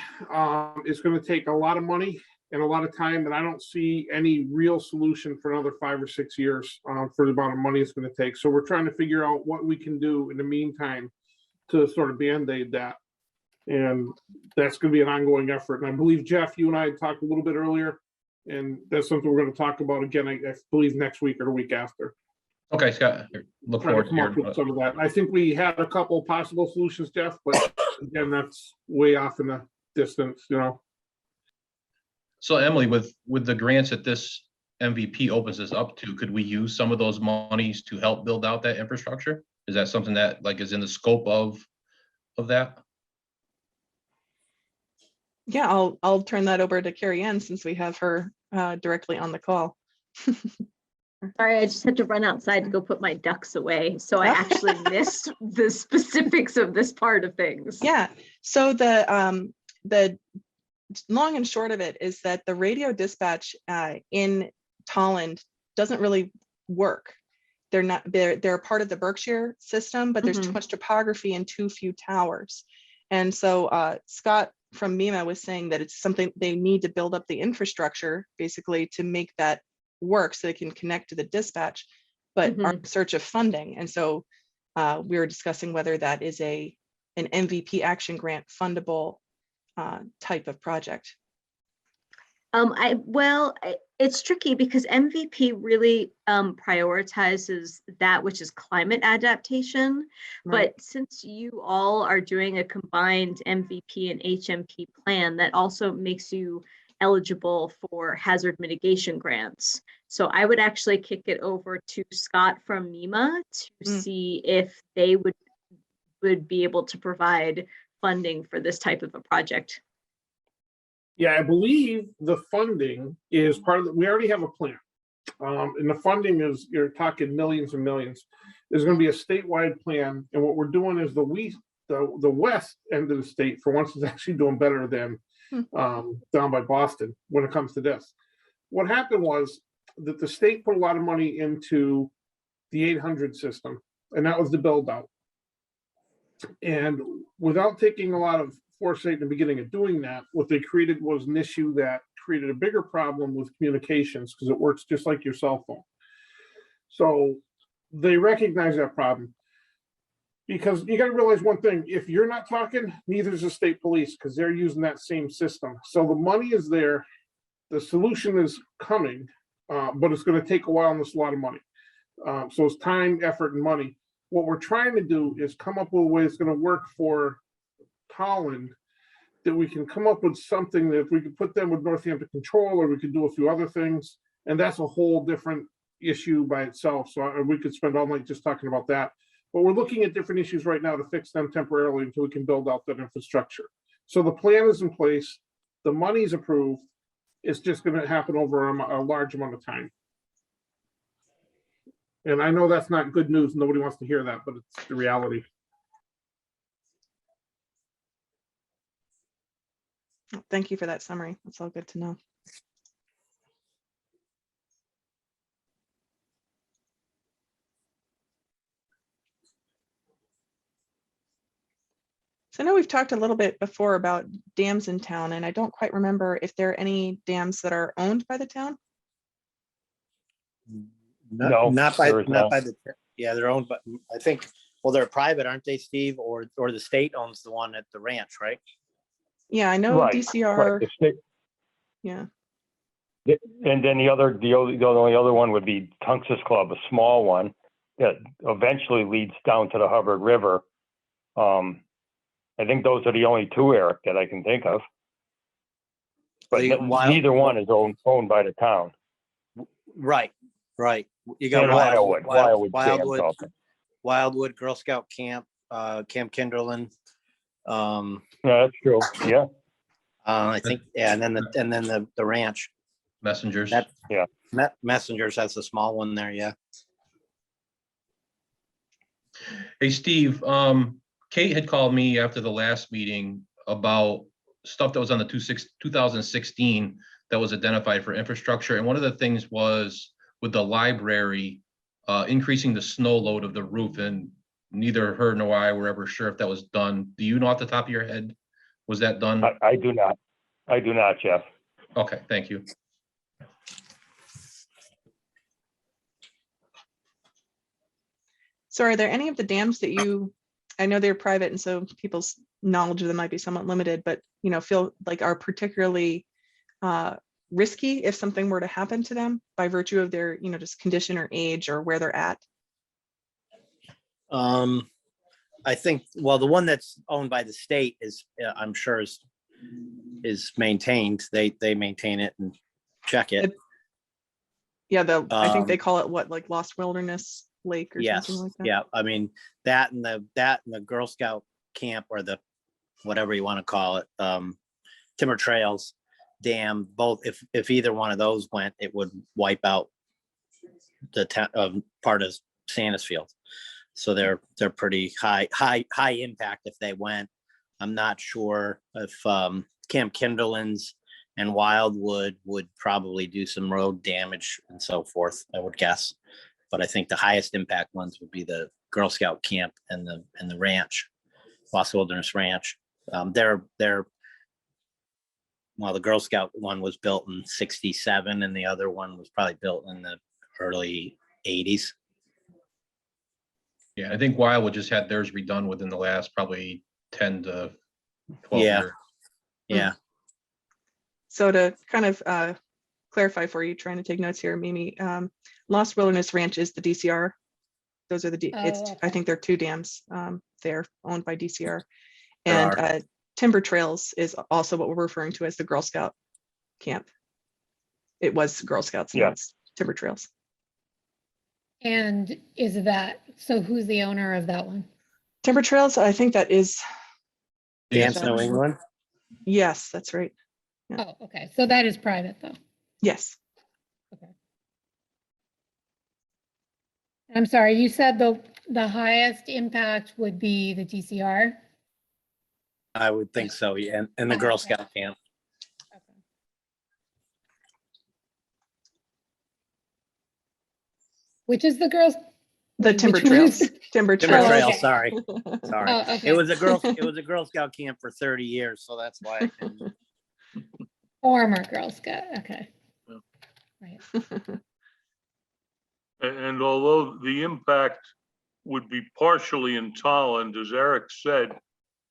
it's going to take a lot of money and a lot of time, and I don't see any real solution for another 5 or 6 years for the amount of money it's going to take. So we're trying to figure out what we can do in the meantime to sort of band-aid that. And that's going to be an ongoing effort. And I believe, Jeff, you and I had talked a little bit earlier, and that's something we're going to talk about again, I believe next week or the week after. Okay, Scott, look Trying forward to to come up hearing. with some of that. I think we had a couple possible solutions, Jeff, but again, that's way off in the distance, you know. So Emily, with the grants that this MVP opens us up to, could we use some of those monies to help build out that infrastructure? Is that something that is in the scope of that? Yeah, I'll turn that over to Carrie Ann since we have her directly on the call. Sorry, I just had to run outside to go put my ducks away. So I actually missed the specifics of this part of things. Yeah, so the long and short of it is that the radio dispatch in Tolland doesn't really work. They're part of the Berkshire system, but there's too much topography and too few towers. And so Scott from MEMA was saying that it's something they need to build up the infrastructure basically to make that work so they can connect to the dispatch, but are in search of funding. And so we were discussing whether that is an MVP action grant fundable type of project. It's tricky because MVP really prioritizes that which is climate adaptation. Right. But since you all are doing a combined MVP and HMP plan, that also makes you eligible for hazard mitigation grants. So I would actually kick it over to Scott from NEMA to see if they would be able to provide funding for this type of a project. Yeah, I believe the funding is part of we already have a plan. And the funding is, you're talking millions and millions. There's going to be a statewide plan. And what we're doing is the west end of the state, for once, is actually doing better than down by Boston when it comes to this. What happened was that the state put a lot of money into the 800 system, and that was the build out. And without taking a lot of foresight in the beginning of doing that, what they created was an issue that created a bigger problem with communications, because it works just like your cell phone. So they recognize that problem, because you got to realize one thing: if you're not talking, neither is the state police, because they're using that same system. So the money is there, the solution is coming, but it's going to take a while and it's a lot of money. So it's time, effort, and money. What we're trying to do is come up with a way that's going to work for Tolland, that we can come up with something that if we could put them with Northampton Control, or we could do a few other things, and that's a whole different issue by itself. So we could spend all night just talking about that. But we're looking at different issues right now to fix them temporarily until we can build out that infrastructure. So the plan is in place, the money's approved. It's just going to happen over a large amount of time. And I know that's not good news. Nobody wants to hear that, but it's the reality. Thank you for that summary. That's all good to know. So I know we've talked a little bit before about dams in town, and I don't quite remember if there are any dams that are owned by the town. Not by the, yeah, they're owned, but I think, well, they're private, aren't they, Steve? Or the state owns the one at the ranch, right? Yeah, I know DCR. the state- Yeah. And then the only other one would be Tunxus Club, a small one that eventually leads down to the Hubbard River. I think those are the only two, Eric, that I can think of. But neither one is owned by the town. Right. You got Wildwood, Girl Scout Camp, Camp Kinderland. Yeah, that's true. Yeah. I think, yeah, and then the ranch. Messengers. Messengers, that's a small one there, yeah. Hey, Steve, Kate had called me after the last meeting about stuff that was on the 2016 that was identified for infrastructure. And one of the things was with the library, increasing the snow load of the roof, and neither her nor I were ever sure if that was done. Do you know off the top of your head? Was that done? I do not, Jeff. Okay, thank you. So are there any of the dams that I know they're private, and so people's knowledge of them might be somewhat limited, but feel like are particularly risky if something were to happen to them by virtue of their, just condition or age or where they're at? I think, well, the one that's owned by the state is, I'm sure is maintained. They maintain it and check it. Yeah, I think they call it what, like Lost Wilderness Lake or something like that. Yeah, I mean, that and the Girl Scout camp, or the whatever you want to call it, Timber Trails Dam, both, if either one of those went, it would wipe out the part of Sandusfield. So they're pretty high impact if they went. I'm not sure if Camp Kinderlands and Wildwood would probably do some road damage and so forth, I would guess. But I think the highest impact ones would be the Girl Scout camp and the ranch, Lost Wilderness Ranch. They're well, the Girl Scout one was built in 67 and the other one was probably built in the early 80s. Yeah, I think Wildwood just had theirs redone within the last probably 10 to 12 Yeah. years. Yeah. So to kind of clarify for you, trying to take notes here, Mimi, Lost Wilderness Ranch is the DCR. Those are the, Oh, I okay. think they're 2 dams. They're owned by DCR. There And are. Timber Trails is also what we're referring to as the Girl Scout camp. It was Girl Scouts, now Yeah. it's Timber Trails. And is that, so who's the owner of that one? Timber Trails, I think that is, Dance Yeah. New England. yes, that's right. Yeah. Oh, okay. So that is private though. Yes. I'm sorry, you said the highest impact would be the DCR? I would think so. Yeah. And the Girl Okay. Scout camp. Okay. Which is the girls? The wait, Timber which one is Trails. it? Timber Timber Oh, Trails. Trail, okay. sorry. Sorry. Oh, It okay. was a Girl Scout camp for 30 years, so that's why. Former Girl Scout, okay. Yeah. Right. And although the impact would be partially in Tolland, as Eric said,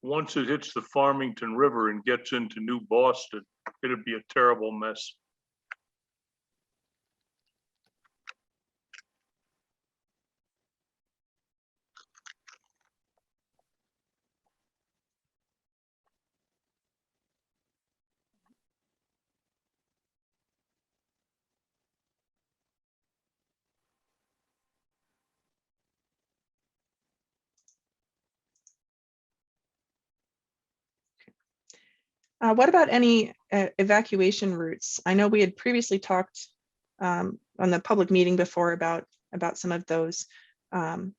once it hits the Farmington River and gets into New Boston, it'd be a terrible mess. What about any evacuation routes? I know we had previously talked on the public meeting before about some of those. And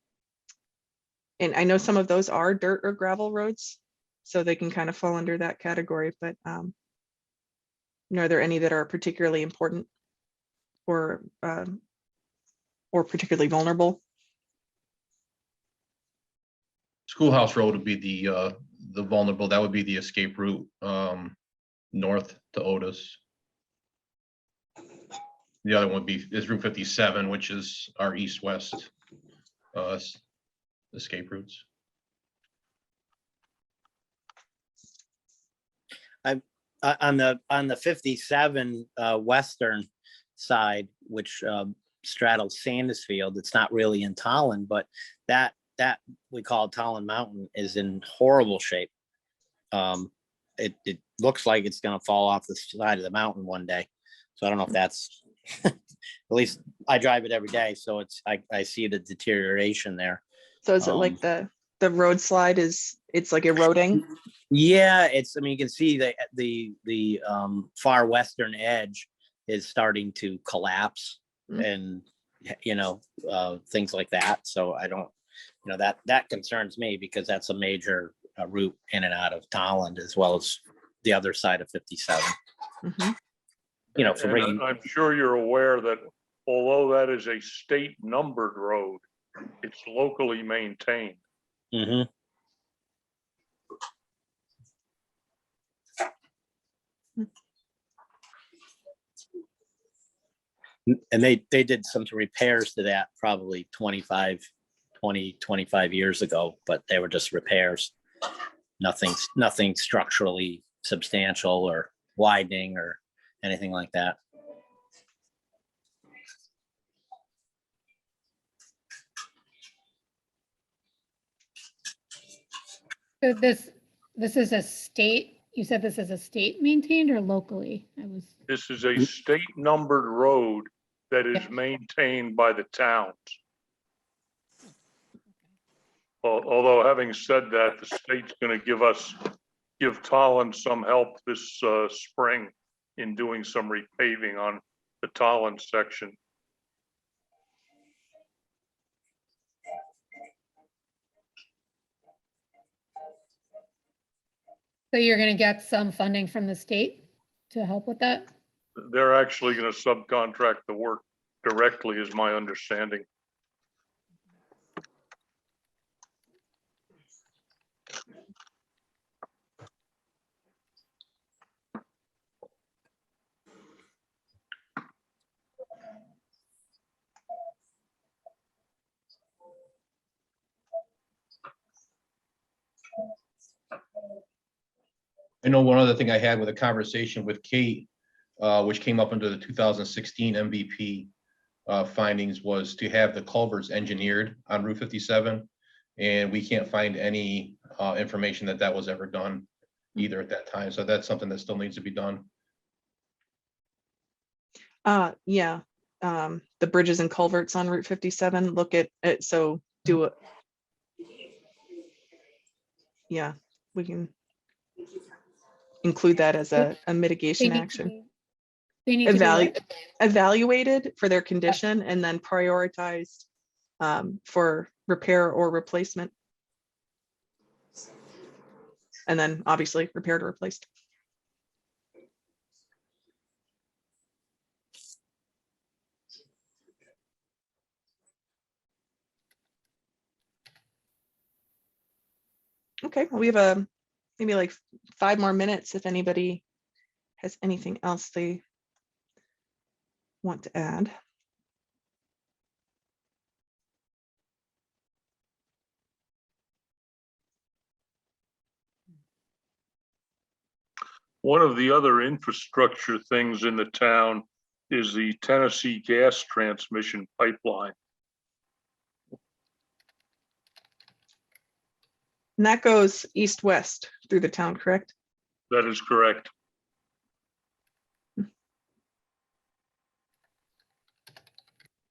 I know some of those are dirt or gravel roads, so they can kind of fall under that category, but are there any that are particularly important or particularly vulnerable? Schoolhouse Road would be the vulnerable. That would be the escape route north to Otis. The other one is Route 57, which is our east-west escape routes. On the 57 western side, which straddles Sandusfield, it's not really in Tolland, but that we call Tolland Mountain is in horrible shape. It looks like it's going to fall off the side of the mountain one day. So I don't know if that's at least I drive it every day, so I see the deterioration there. So is it like the road slide it's like eroding? Yeah, I mean, you can see the far western edge is starting to collapse and, things like that. So I don't, that concerns me because that's a major route in and out of Tolland as well as the other side of 57. Mm-hmm. For bringing. I'm sure you're aware that although that is a state numbered road, it's locally maintained. Mm-hmm. And they did some repairs to that probably 25 years ago, but they were just repairs. Nothing structurally substantial or widening or anything like that. So this is a state, you said this is a state maintained or locally? This is a state numbered road that is Yeah. maintained by the towns. Although having said that, the state's going to give Tolland some help this spring in doing some repaving on the Tolland section. So you're going to get some funding from the state to help with that? They're actually going to subcontract the work directly, is my understanding. I know one other thing I had with a conversation with Kate, which came up under the 2016 MVP findings, was to have the culverts engineered on Route 57. And we can't find any information that that was ever done either at that time. So that's something that still needs to be done. Yeah, the bridges and culverts on Route 57, look at it, so do it. Yeah, we can include that as a mitigation action. They need to be what? Evaluated for their condition and then prioritized for repair or replacement. And then obviously repaired or replaced. Okay, well, we have maybe like 5 more minutes if anybody has anything else they want to add. One of the other infrastructure things in the town is the Tennessee gas transmission pipeline. And that goes east-west through the town, correct? That is correct. We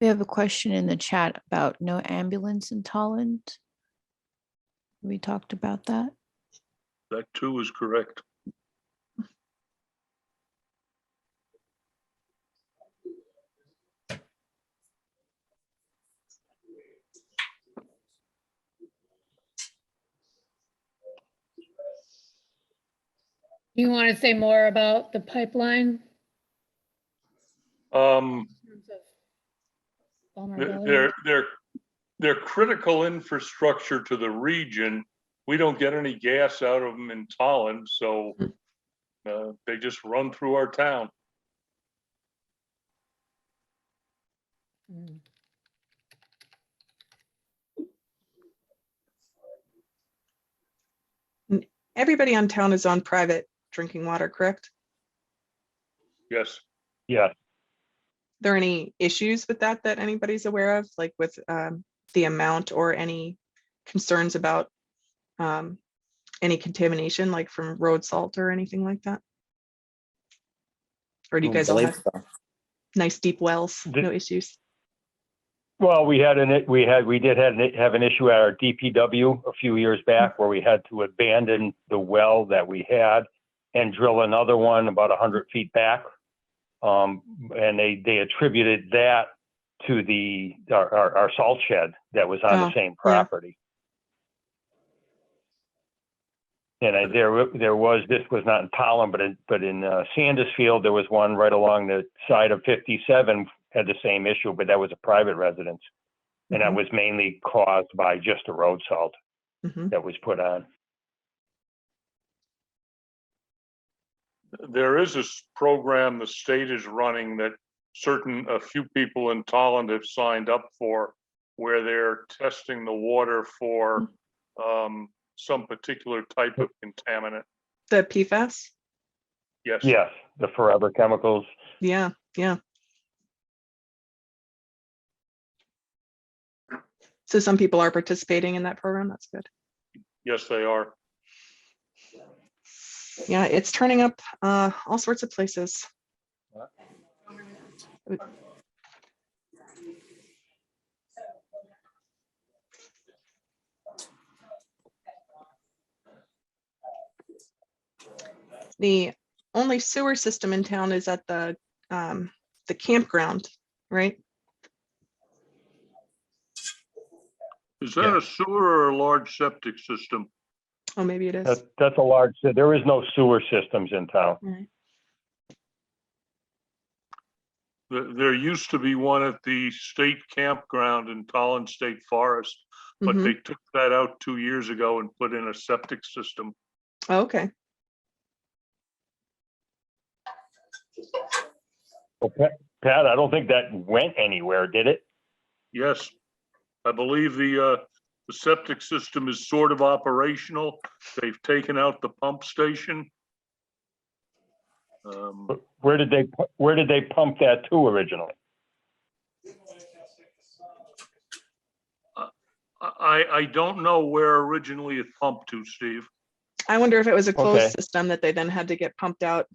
have a question in the chat about no ambulance in Tolland. We talked about that. That too is correct. You want to say more about the pipeline? In terms of vulnerability? They're critical infrastructure to the region. We don't get any gas out of them in Tolland, so they just run through our town. Mm. Everybody on town is on private drinking water, correct? Yes. Yeah, Are there any issues with that anybody's aware of, like with the amount or any concerns about any contamination, like from road salt or anything like that? Or do you guys all have nice deep wells, no issues? well, we did have an issue at our DPW a few years back where we had to abandon the well that we had and drill another one about 100 feet back. And they attributed that to our salt shed that was on the same property. And this was not in Tolland, but in Sandusfield, there was one right along the side of 57 had the same issue, but that was a private residence. And that was mainly caused by just a road salt that was put on. There is a program the state is running that a few people in Tolland have signed up for, where they're testing the water for some particular type of contaminant. The PFAS? Yes. Yes, the forever chemicals. Yeah, yeah. So some people are participating in that program. That's good. Yes, they are. Yeah, it's turning up all sorts of places. The only sewer system in town is at the campground, right? Is that a sewer or a large septic system? Oh, maybe it is. That's a large, there is no sewer systems in town. Right. There used to be one at the state campground in Tolland State Forest, but they took that out 2 years ago and put in a septic system. Oh, okay. Well, Pat, I don't think that went anywhere, did it? Yes, I believe the septic system is sort of operational. They've taken out the pump station Where did they pump that to originally? I don't know where originally it pumped to, Steve. I wonder if it was a closed Okay. system that they then had to get pumped out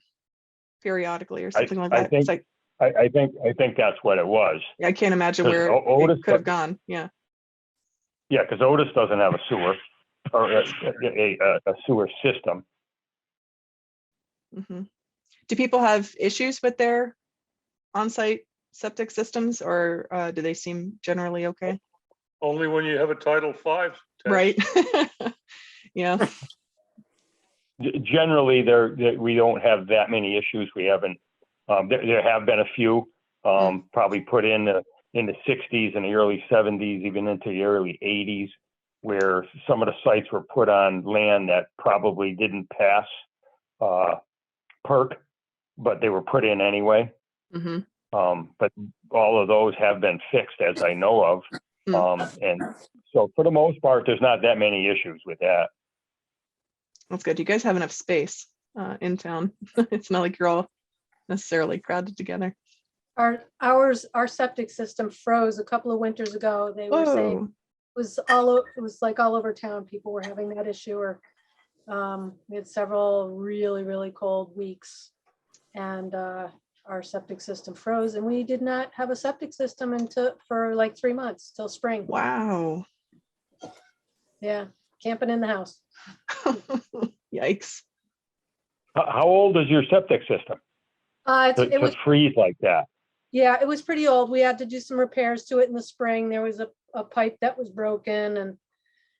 periodically or something like I that. think- It's like, I think that's what it was. I can't imagine 'Cause where Otis it could have gone. Yeah. Yeah, because Otis doesn't have a sewer or a sewer system. Hmm. Do people have issues with their on-site septic systems, or do they seem generally okay? Only when you have a Title V test. Right. Yeah. Generally, we don't have that many issues. We haven't. There have been a few, probably put in the 60s and the early 70s, even into the early 80s, where some of the sites were put on land that probably didn't pass PERC, but they were put in anyway. Hmm. But all of those have been fixed, as I know of. And so for the most part, there's not that many issues with that. That's good. You guys have enough space in town. It's not like you're all necessarily crowded together. Our septic system froze a couple of winters ago. They were saying Whoa. it was like all over town. People were having that issue, or we had several really, really cold weeks, and our septic system froze, and we did not have a septic system for like 3 months till spring. Wow. Yeah, camping in the house. Yikes. How old is your septic system It was, to freeze like that? yeah, it was pretty old. We had to do some repairs to it in the spring. There was a pipe that was broken, and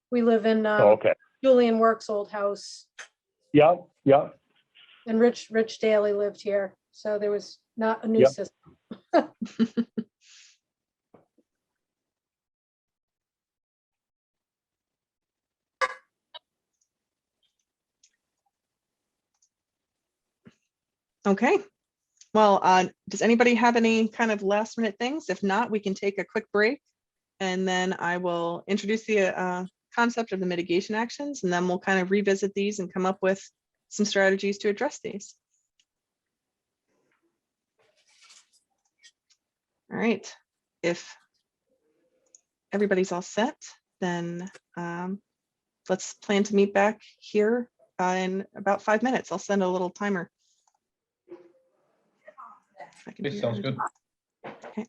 we live in Okay. Julian Works' old house, Yeah. and Rich Daly lived here, so there was not a new Yep. system. Okay. Well, does anybody have any kind of last minute things? If not, we can take a quick break, and then I will introduce the concept of the mitigation actions, and then we'll kind of revisit these and come up with some strategies to address these. All right. If everybody's all set, then let's plan to meet back here in about 5 minutes. I'll send a little timer. If I can This do sounds that. good. Okay.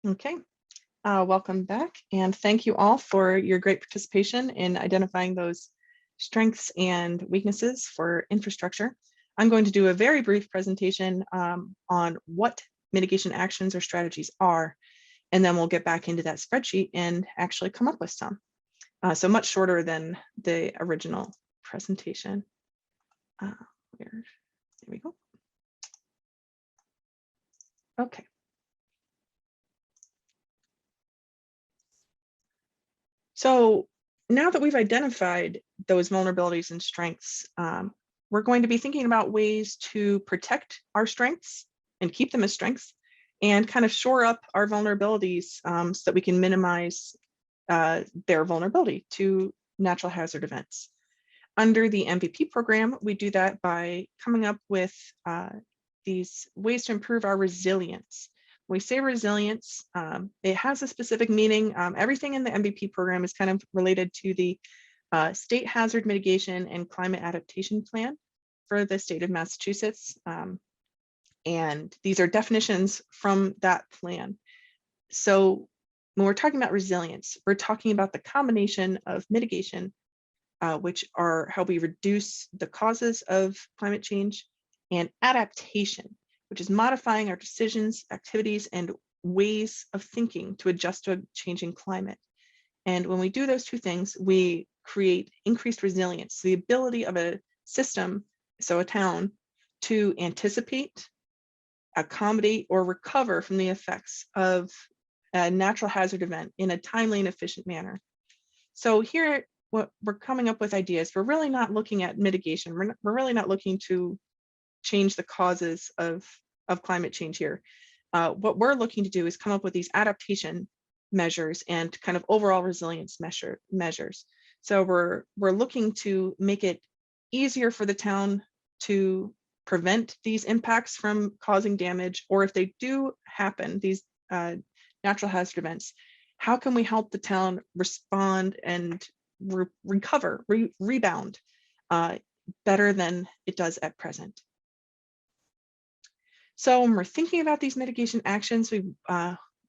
Okay, welcome back, and thank you all for your great participation in identifying those strengths and weaknesses for infrastructure. I'm going to do a very brief presentation on what mitigation actions or strategies are, and then we'll get back into that spreadsheet and actually come up with some. So much shorter than the original presentation. There we go. Okay. So now that we've identified those vulnerabilities and strengths, we're going to be thinking about ways to protect our strengths and keep them as strengths, and kind of shore up our vulnerabilities so that we can minimize their vulnerability to natural hazard events. Under the MVP program, we do that by coming up with these ways to improve our resilience. When we say resilience, it has a specific meaning. Everything in the MVP program is kind of related to the State Hazard Mitigation and Climate Adaptation Plan for the state of Massachusetts. And these are definitions from that plan. So when we're talking about resilience, we're talking about the combination of mitigation, which are how we reduce the causes of climate change, and adaptation, which is modifying our decisions, activities, and ways of thinking to adjust to a changing climate. And when we do those two things, we create increased resilience, the ability of a system, so a town, to anticipate, accommodate, or recover from the effects of a natural hazard event in a timely and efficient manner. So here, what we're coming up with ideas, we're really not looking at mitigation. We're really not looking to change the causes of climate change here. What we're looking to do is come up with these adaptation measures and kind of overall resilience measures. So we're looking to make it easier for the town to prevent these impacts from causing damage, or if they do happen, these natural hazard events, how can we help the town respond and recover, rebound better than it does at present? So when we're thinking about these mitigation actions, we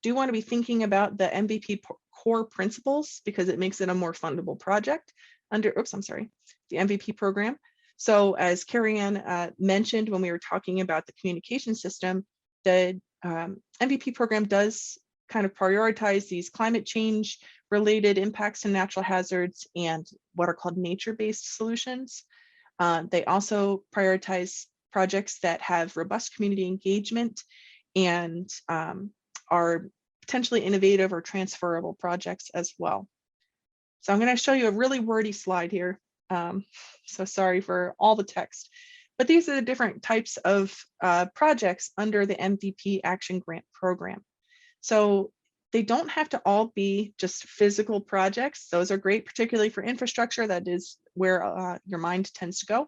do want to be thinking about the MVP core principles, because it makes it a more fundable project under, oops, I'm sorry, the MVP program. So as Carrie Ann mentioned when we were talking about the communication system, the MVP program does kind of prioritize these climate change related impacts to natural hazards and what are called nature-based solutions. They also prioritize projects that have robust community engagement and are potentially innovative or transferable projects as well. So I'm going to show you a really wordy slide here. So sorry for all the text, but these are the different types of projects under the MVP Action Grant Program. So they don't have to all be just physical projects. Those are great, particularly for infrastructure. That is where your mind tends to go.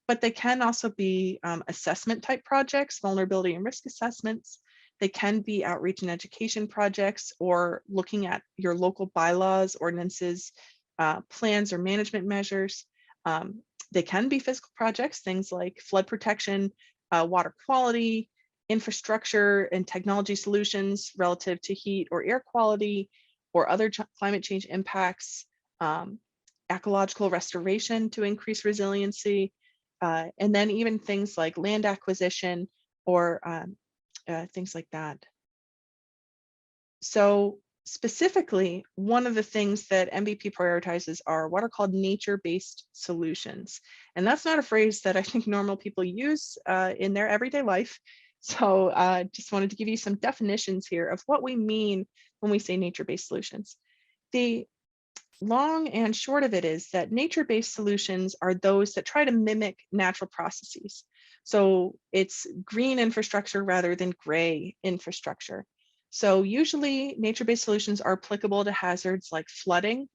But they can also be assessment type projects, vulnerability and risk assessments. They can be outreach and education projects, or looking at your local bylaws, ordinances, plans, or management measures. They can be physical projects, things like flood protection, water quality, infrastructure and technology solutions relative to heat or air quality, or other climate change impacts, ecological restoration to increase resiliency, and then even things like land acquisition or things like that. So specifically, one of the things that MVP prioritizes are what are called nature-based solutions. And that's not a phrase that I think normal people use in their everyday life. So just wanted to give you some definitions here of what we mean when we say nature-based solutions. The long and short of it is that nature-based solutions are those that try to mimic natural processes. So it's green infrastructure rather than gray infrastructure. So usually nature-based solutions are applicable to hazards like flooding,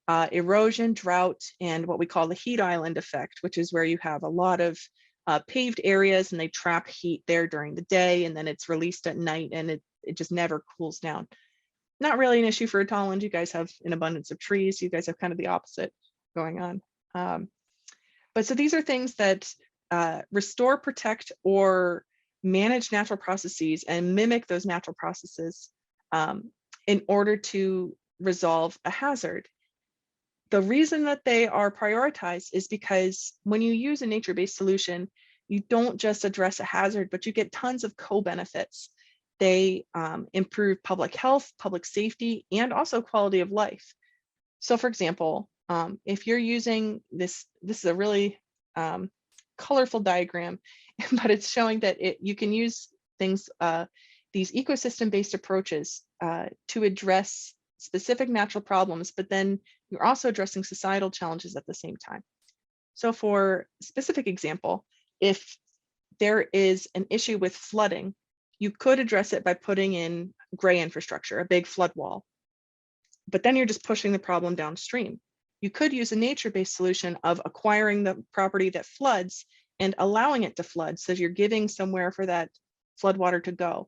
erosion, drought, and what we call the heat island effect, which is where you have a lot of paved areas and they trap heat there during the day, and then it's released at night and it just never cools down. Not really an issue for Tolland. You guys have an abundance of trees. You guys have kind of the opposite going on. But so these are things that restore, protect, or manage natural processes and mimic those natural processes in order to resolve a hazard. The reason that they are prioritized is because when you use a nature-based solution, you don't just address a hazard, but you get tons of co-benefits. They improve public health, public safety, and also quality of life. So for example, if you're using this is a really colorful diagram, but it's showing that you can use things, these ecosystem-based approaches to address specific natural problems, but then you're also addressing societal challenges at the same time. So for a specific example, if there is an issue with flooding, you could address it by putting in gray infrastructure, a big flood wall, but then you're just pushing the problem downstream. You could use a nature-based solution of acquiring the property that floods and allowing it to flood, so you're giving somewhere for that floodwater to go.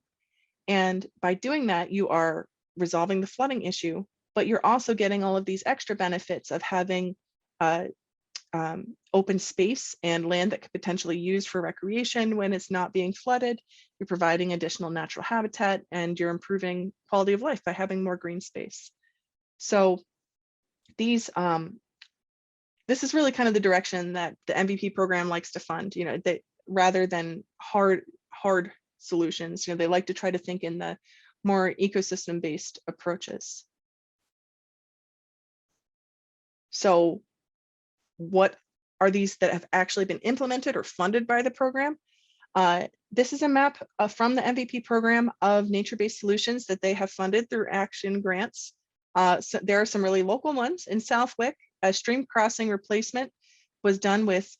And by doing that, you are resolving the flooding issue, but you're also getting all of these extra benefits of having open space and land that could potentially use for recreation when it's not being flooded. You're providing additional natural habitat, and you're improving quality of life by having more green space. So these, this is really kind of the direction that the MVP program likes to fund, you know, that rather than hard solutions, you know, they like to try to think in the more ecosystem-based approaches. So what are these that have actually been implemented or funded by the program? This is a map from the MVP program of nature-based solutions that they have funded through action grants. So there are some really local ones. In Southwick, a stream crossing replacement was done with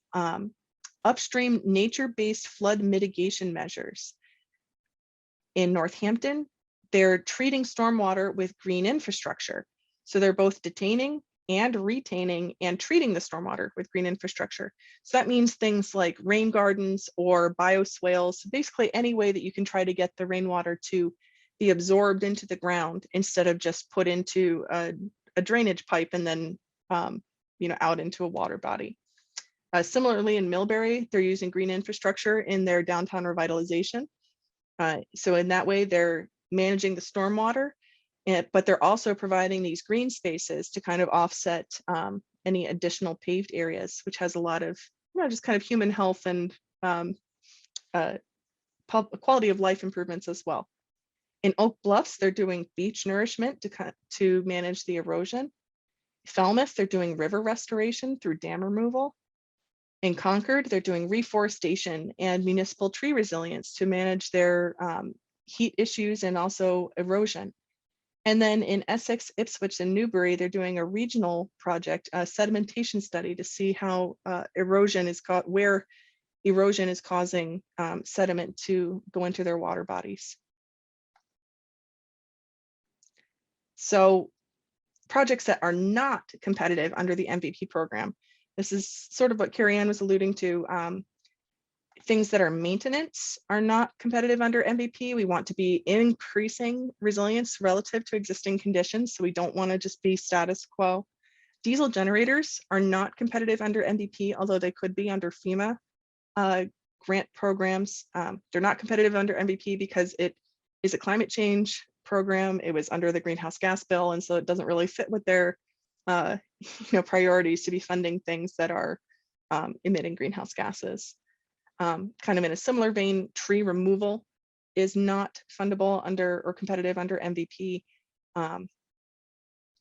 upstream nature-based flood mitigation measures. In Northampton, they're treating stormwater with green infrastructure. So they're both detaining and retaining and treating the stormwater with green infrastructure. So that means things like rain gardens or bioswales, basically any way that you can try to get the rainwater to be absorbed into the ground instead of just put into a drainage pipe and then you know, out into a water body. Similarly, in Millbury, they're using green infrastructure in their downtown revitalization. So in that way, they're managing the stormwater, but they're also providing these green spaces to kind of offset any additional paved areas, which has a lot of, you know, just kind of human health and quality of life improvements as well. In Oak Bluffs, they're doing beach nourishment to manage the erosion. Falmouth, they're doing river restoration through dam removal. In Concord, they're doing reforestation and municipal tree resilience to manage their heat issues and also erosion. And then in Essex, Ipswich, and Newbury, they're doing a regional project, a sedimentation study to see how where erosion is causing sediment to go into their water bodies. So projects that are not competitive under the MVP program, this is sort of what Carrie Ann was alluding to. Things that are maintenance are not competitive under MVP. We want to be increasing resilience relative to existing conditions, so we don't want to just be status quo. Diesel generators are not competitive under MVP, although they could be under FEMA grant programs. They're not competitive under MVP because it is a climate change program. It was under the greenhouse gas bill, and so it doesn't really fit with their priorities to be funding things that are emitting greenhouse gases. Kind of in a similar vein, tree removal is not fundable under or competitive under MVP.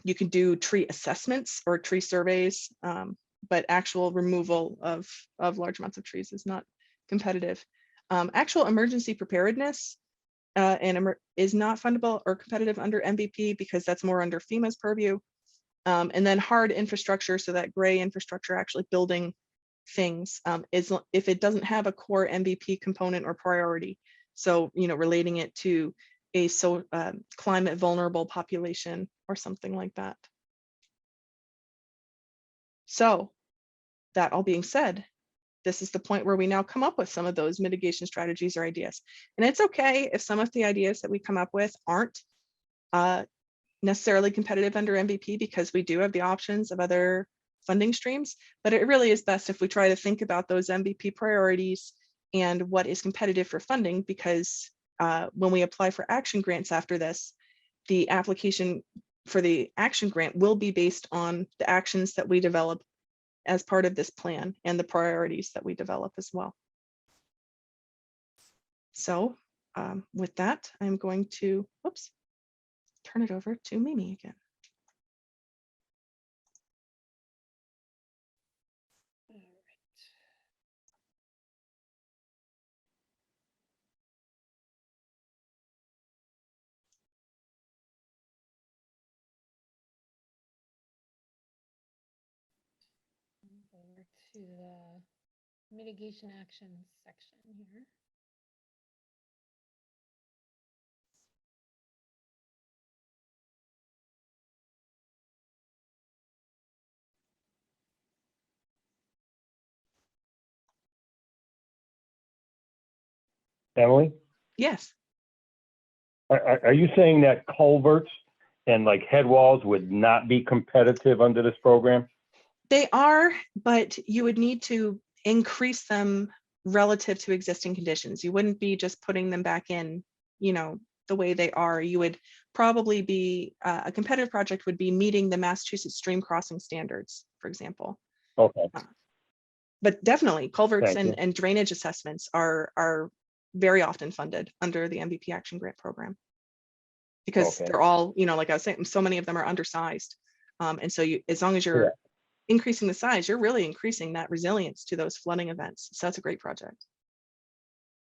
You can do tree assessments or tree surveys, but actual removal of large amounts of trees is not competitive. Actual emergency preparedness is not fundable or competitive under MVP because that's more under FEMA's purview. And then hard infrastructure, so that gray infrastructure actually building things, is if it doesn't have a core MVP component or priority. So, relating it to a climate vulnerable population or something like that. So that all being said, this is the point where we now come up with some of those mitigation strategies or ideas. And it's okay if some of the ideas that we come up with aren't necessarily competitive under MVP, because we do have the options of other funding streams, but it really is best if we try to think about those MVP priorities and what is competitive for funding, because when we apply for action grants after this, the application for the action grant will be based on the actions that we develop as part of this plan and the priorities that we develop as well. So with that, I'm going to, whoops, turn it over to Mimi again. Over to the mitigation actions section here. Emily, Yes, are you saying that culverts and like head walls would not be competitive under this program? they are, but you would need to increase them relative to existing conditions. You wouldn't be just putting them back in, you know, the way they are. You would probably be, a competitive project would be meeting the Massachusetts stream crossing standards, for example. Okay, But definitely culverts Thank you. and drainage assessments are very often funded under the MVP Action Grant Program. Because Okay. they're all, you know, like I was saying, so many of them are undersized. And so you, as long as you're increasing the size, you're really increasing that resilience to those flooding events. So that's a great project.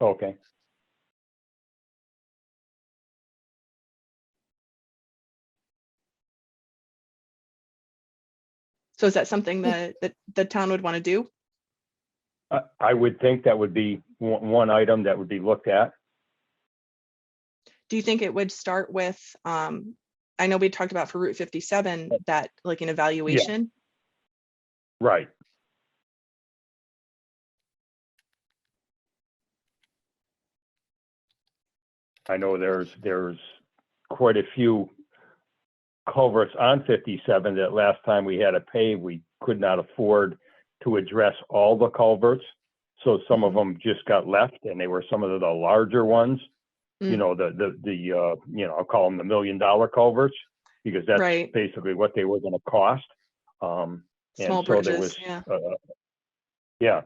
okay. So is that something that the town would want to do? I would think that would be one item that would be looked at. Do you think it would start with, I know we talked about for Route 57, that like an evaluation? Right. I know there's quite a few culverts on 57 that last time we had to pave, we could not afford to address all the culverts. So some of them just got left, and they were some of the larger ones. You Mm. know, you know, I'll call them the $1 million culverts, because that's Right. basically what they were going to cost. And Small so there bridges, was, yeah.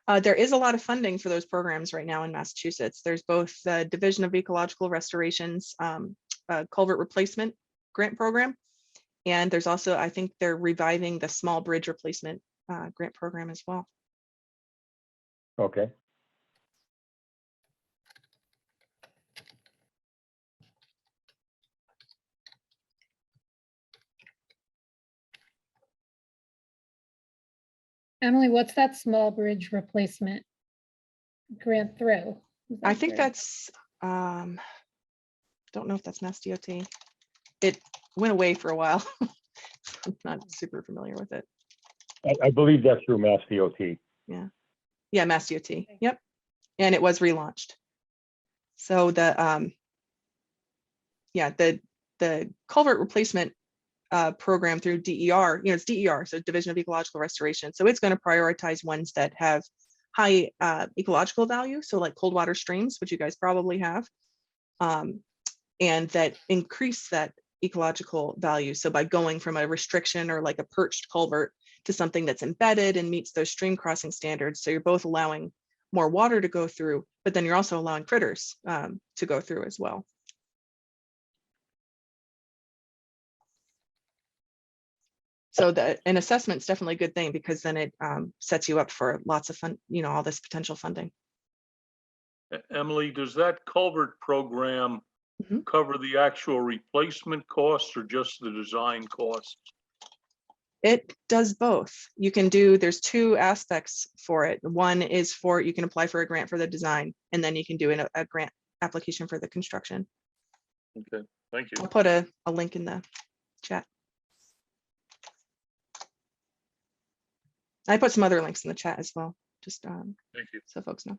Yeah, There is a lot of funding for those programs right now in Massachusetts. There's both the Division of Ecological Restoration's culvert replacement grant program. And there's also, I think they're reviving the small bridge replacement grant program as well. okay. Emily, what's that small bridge replacement grant through? Is I that think through? that's, don't know if that's Mass DOT. It went away for a while. I'm not super familiar with it. I believe that's through Mass DOT. Yeah, Mass DOT. Yep. And it was relaunched. So the yeah, the culvert replacement program through DER, you know, it's DER, so Division of Ecological Restoration. So it's going to prioritize ones that have high ecological value, so like cold water streams, which you guys probably have, and that increase that ecological value. So by going from a restriction or like a perched culvert to something that's embedded and meets those stream crossing standards. So you're both allowing more water to go through, but then you're also allowing critters to go through as well. So that an assessment is definitely a good thing, because then it sets you up for lots of fun, you know, all this potential funding. Emily, does that culvert program Mhm. cover the actual replacement costs or just the design costs? It does both. You can do, there's two aspects for it. One is for, you can apply for a grant for the design, and then you can do a grant application for the construction. Okay, thank you. I'll put a link in the chat. I put some other links in the chat as well, just Thank you. so folks know.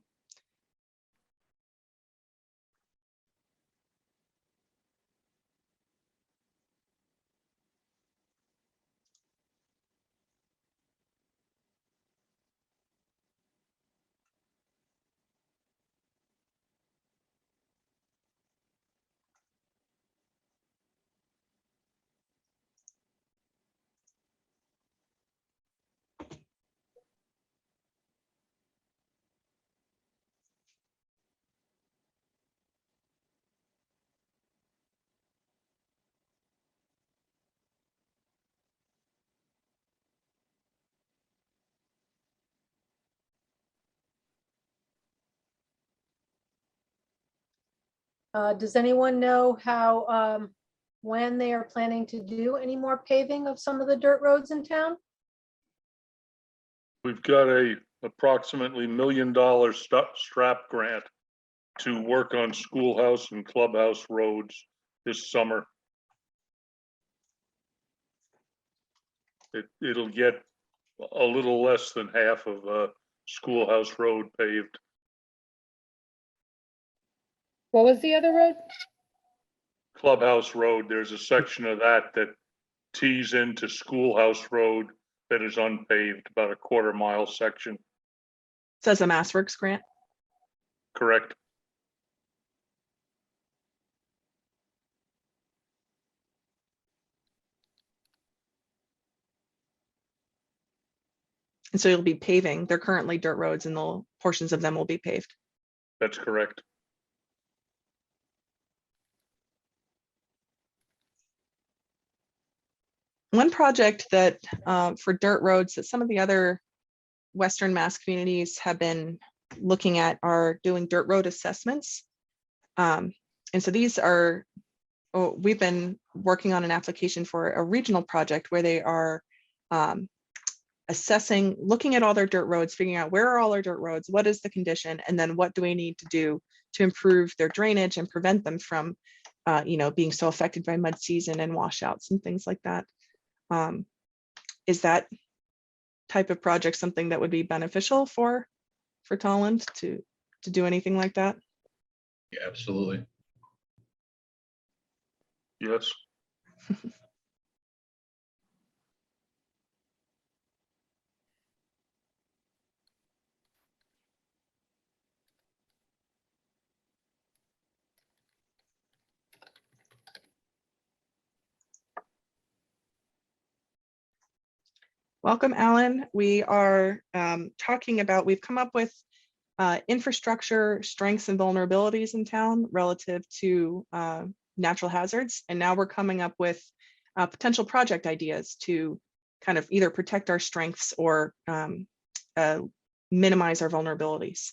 Does anyone know how, when they are planning to do any more paving of some of the dirt roads in town? We've got a approximately $1 million strap grant to work on schoolhouse and clubhouse roads this summer. It'll get a little less than half of Schoolhouse Road paved. What was the other road? Clubhouse Road, there's a section of that that tees into Schoolhouse Road that is unpaved, about a quarter-mile section, Says a MassWorks grant. correct? And so you'll be paving. They're currently dirt roads and the portions of them will be paved. That's correct. One project that for dirt roads that some of the other Western Mass communities have been looking at are doing dirt road assessments. And so these are, we've been working on an application for a regional project where they are assessing, looking at all their dirt roads, figuring out where are all our dirt roads, what is the condition, and then what do we need to do to improve their drainage and prevent them from being so affected by mud season and washouts and things like that. Is that type of project something that would be beneficial for Tolland to do anything like that? Yeah, absolutely. Yes. Welcome, Alan. We are talking about, we've come up with infrastructure strengths and vulnerabilities in town relative to natural hazards. And now we're coming up with potential project ideas to kind of either protect our strengths or minimize our vulnerabilities.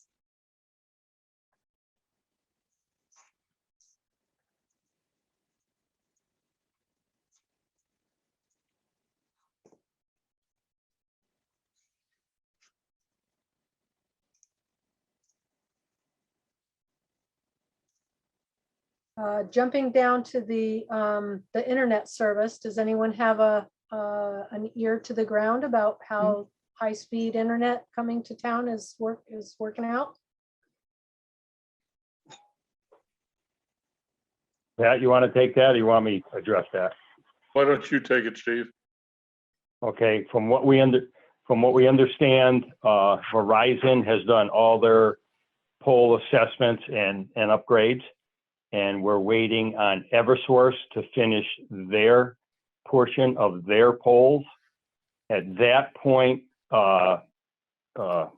Jumping down to the internet service, does anyone have an ear to the ground about how high-speed internet coming to town is working out? Pat, you want to take that or you want me to address that? Why don't you take it, Steve? Okay, from what we understand, Verizon has done all their pole assessments and upgrades, and we're waiting on Eversource to finish their portion of their poles. At that point, broadband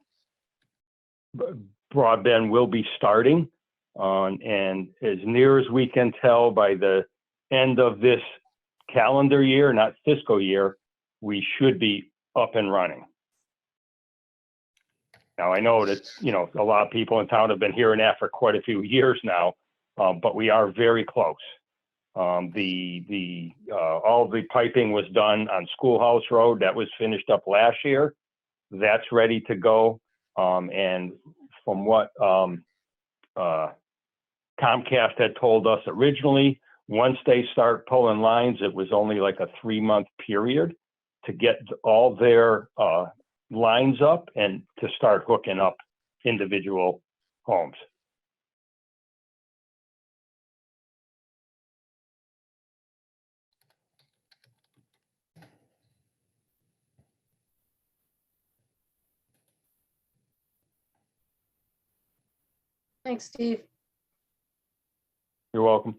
will be starting, and as near as we can tell, by the end of this calendar year, not fiscal year, we should be up and running. Now, I know that, a lot of people in town have been hearing that for quite a few years now, but we are very close. All the piping was done on Schoolhouse Road. That was finished up last year. That's ready to go. And from what Comcast had told us originally, once they start pulling lines, it was only like a 3-month period to get all their lines up and to start hooking up individual homes. Thanks, Steve. You're welcome.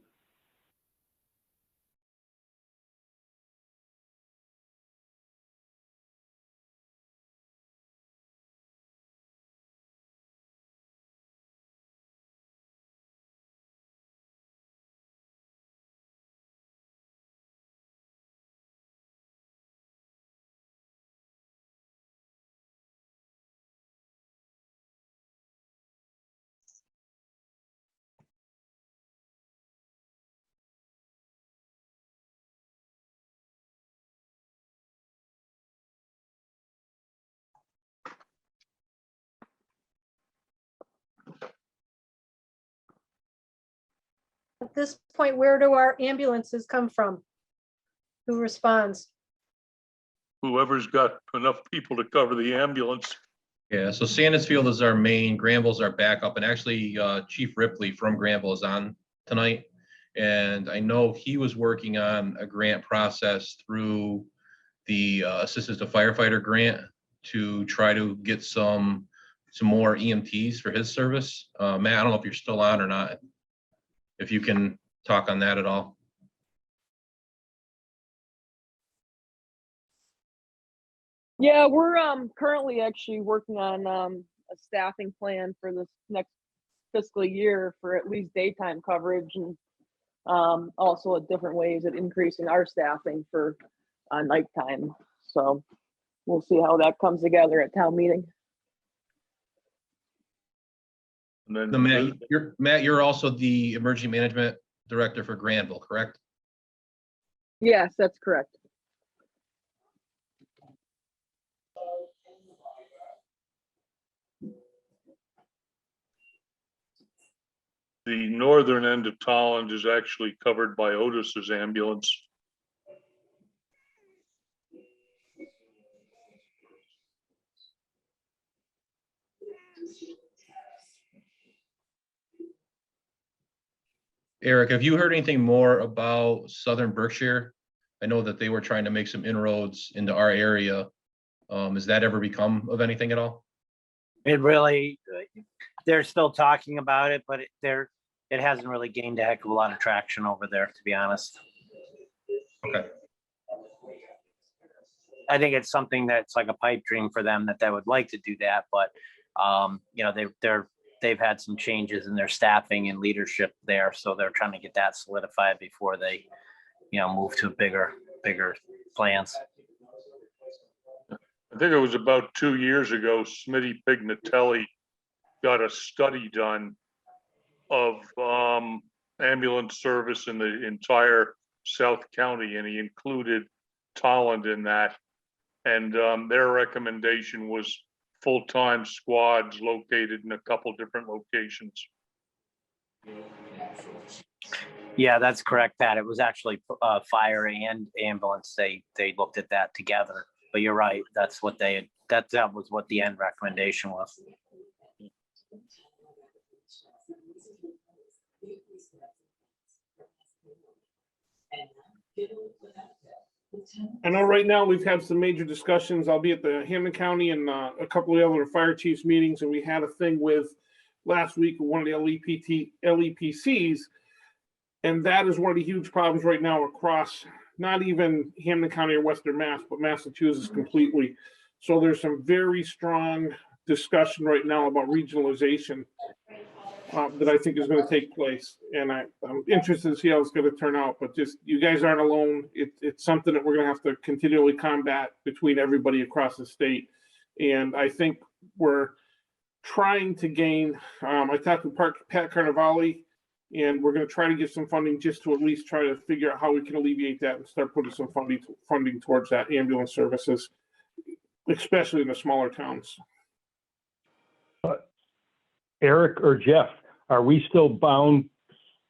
this point, where do our ambulances come from? Who responds? Whoever's got enough people to cover the ambulance. Yeah, so Sandusfield is our main, Granville's our backup, and actually Chief Ripley from Granville is on tonight. And I know he was working on a grant process through the Assistance to Firefighter grant to try to get some more EMTs for his service. Matt, I don't know if you're still on or not. If you can talk on that at all. Yeah, we're currently actually working on a staffing plan for this next fiscal year for at least daytime coverage, and also at different ways at increasing our staffing for nighttime. So we'll see how that comes together at town meeting. And then No, Matt, you're also the Emergency Management Director for Granville, correct? Yes, that's correct. the northern end of Tolland is actually covered by Otis's ambulance. Eric, have you heard anything more about Southern Berkshire? I know that they were trying to make some inroads into our area. Has that ever become of anything at all? It really, they're still talking about it, but it hasn't really gained a heck of a lot of traction over there, to be honest. Okay. I think it's something that's like a pipe dream for them, that they would like to do that, but you know, they've had some changes in their staffing and leadership there, so they're trying to get that solidified before they, you know, move to bigger plans. I think it was about 2 years ago, Smitty Pignatelli got a study done of ambulance service in the entire South County, and he included Tolland in that. And their recommendation was full-time squads located in a couple different locations. Yeah, that's correct, Pat. It was actually fire and ambulance. They looked at that together. But you're right. That's what that was what the end recommendation was. I know right now we've had some major discussions. I'll be at the Hampton County and a couple of other fire chiefs meetings, and we had a thing with last week one of the LEPCs, and that is one of the huge problems right now across not even Hampton County or Western Mass, but Massachusetts completely. So there's some very strong discussion right now about regionalization that I think is going to take place. And I'm interested to see how it's going to turn out, but just, you guys aren't alone. It's something that we're going to have to continually combat between everybody across the state. And I think we're trying to gain, I talked with Pat Carnevale, and we're going to try to get some funding just to at least try to figure out how we can alleviate that and start putting some funding towards that ambulance services, especially in the smaller towns. Eric or Jeff, are we still bound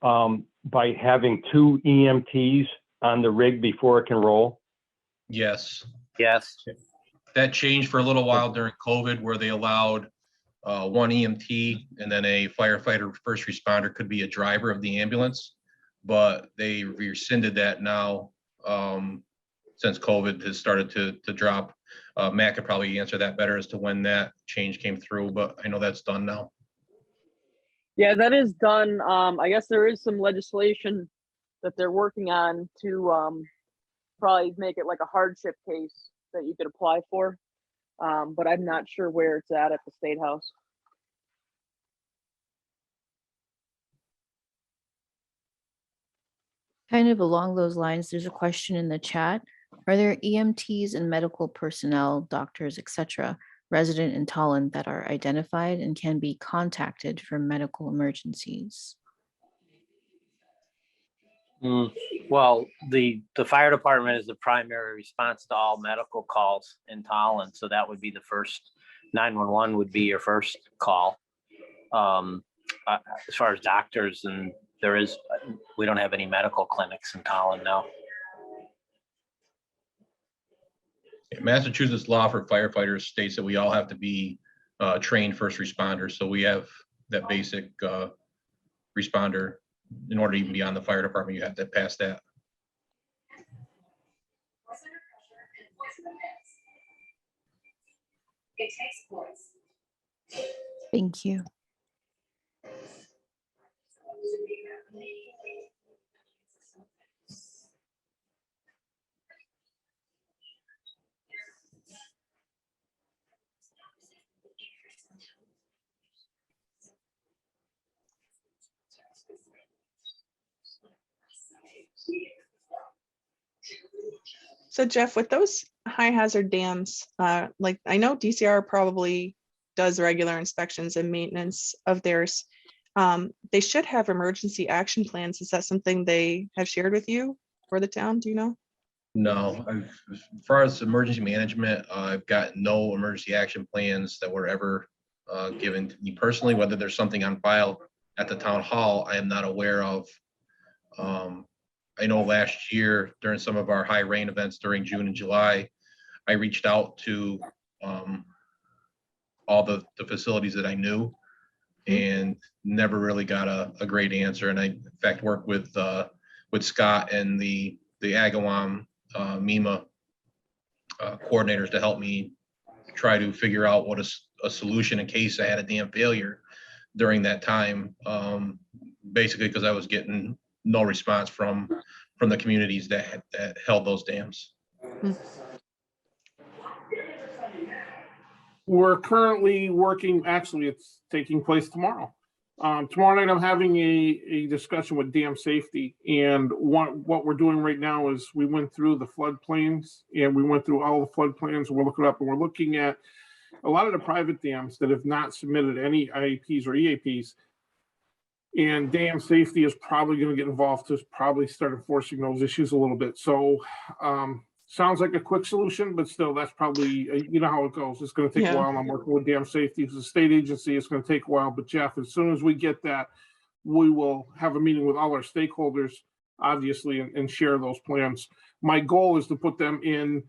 by having 2 EMTs on the rig before it can roll? Yes. Yes. That changed for a little while during COVID, where they allowed 1 EMT and then a firefighter first responder could be a driver of the ambulance, but they rescinded that now since COVID has started to drop. Matt could probably answer that better as to when that change came through, but I know that's done now. Yeah, that is done. I guess there is some legislation that they're working on to probably make it like a hardship case that you could apply for. But I'm not sure where it's at the State House. Kind of along those lines, there's a question in the chat. Are there EMTs and medical personnel, doctors, etc., resident in Tolland that are identified and can be contacted for medical emergencies? Well, the fire department is the primary response to all medical calls in Tolland, so that would be the first. 911 would be your first call. As far as doctors and we don't have any medical clinics in Tolland now. Massachusetts law for firefighters states that we all have to be trained first responders. So we have that basic responder. In order to even be on the fire department, you have to pass that. Thank you. So Jeff, with those high hazard dams, like I know DCR probably does regular inspections and maintenance of theirs. They should have emergency action plans. Is that something they have shared with you or the town? Do you know? No, as far as emergency management, I've got no emergency action plans that were ever given to me personally. Whether there's something on file at the town hall, I am not aware of. I know last year during some of our high rain events during June and July, I reached out to all the facilities that I knew and never really got a great answer. And I, in fact, worked with Scott and the Agawam MEMA coordinators to help me try to figure out what a solution in case I had a dam failure during that time. Basically, because I was getting no response from the communities that held those dams. We're currently working, actually, it's taking place tomorrow. Tomorrow night, I'm having a discussion with dam safety. And what we're doing right now is we went through the floodplains and we went through all the floodplains and we're looking up and we're looking at a lot of the private dams that have not submitted any IAPs or EAPs. And dam safety is probably going to get involved to probably start enforcing those issues a little bit. So sounds like a quick solution, but still, that's probably, you know how it goes. It's going to take a while. I'm working with dam safety. It's a state agency. It's going to take a while. But Jeff, as soon as we get that, we will have a meeting with all our stakeholders, obviously, and share those plans. My goal is to put them in.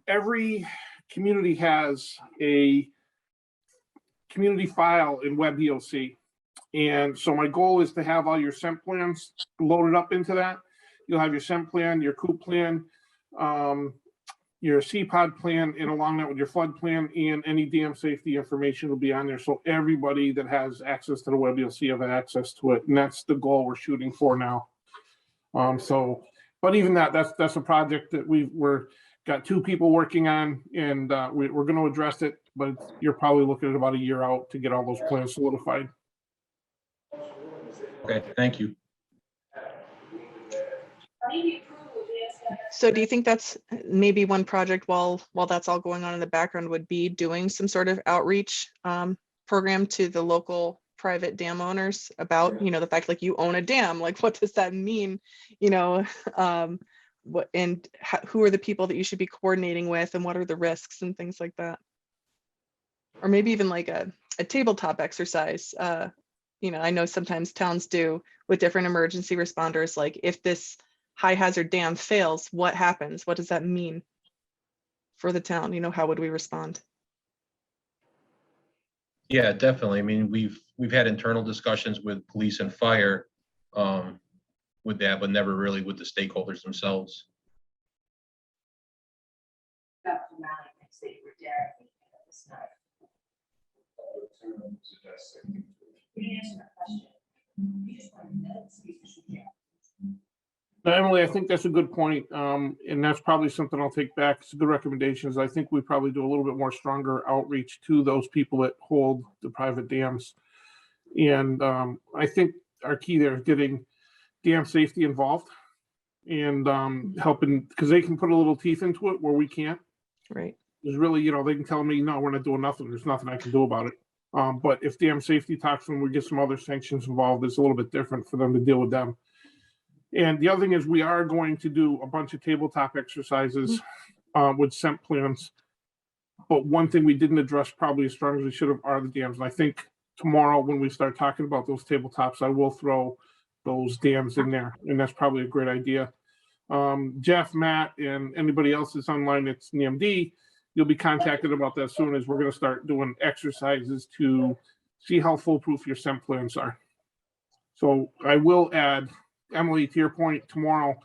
Every community has a community file in WebEOC. And so my goal is to have all your SEMP plans loaded up into that. You'll have your SEMP plan, your COOP plan, your CPOD plan, and along that with your flood plan and any dam safety information will be on there. So everybody that has access to the WebEOC have access to it. And that's the goal we're shooting for now. But even that's a project that we're got 2 people working on, and we're going to address it, but you're probably looking at about a year out to get all those plans solidified. Okay, thank you. So do you think that's maybe one project while that's all going on in the background would be doing some sort of outreach program to the local private dam owners about, the fact like you own a dam, like what does that mean? What and who are the people that you should be coordinating with and what are the risks and things like that? Or maybe even like a tabletop exercise. I know sometimes towns do with different emergency responders, like if this high hazard dam fails, what happens? What does that mean for the town? How would we respond? Yeah, definitely. I mean, we've had internal discussions with police and fire with that, but never really with the stakeholders themselves. Emily, I think that's a good point. And that's probably something I'll take back. It's a good recommendation. I think we probably do a little bit more stronger outreach to those people that hold the private dams. And I think our key there is getting dam safety involved and helping, because they can put a little teeth into it where we can't. Right. There's really, they can tell me, no, we're not doing nothing. There's nothing I can do about it. But if dam safety talks to them, we get some other sanctions involved. It's a little bit different for them to deal with them. And the other thing is we are going to do a bunch of tabletop exercises with SEMP plans. But one thing we didn't address probably as strong as we should have are the dams. And I think tomorrow when we start talking about those tabletops, I will throw those dams in there, and that's probably a great idea. Jeff, Matt, and anybody else that's online that's in the MD, you'll be contacted about that soon, as we're going to start doing exercises to see how foolproof your SEM plans are. So I will add, Emily, to your point, tomorrow,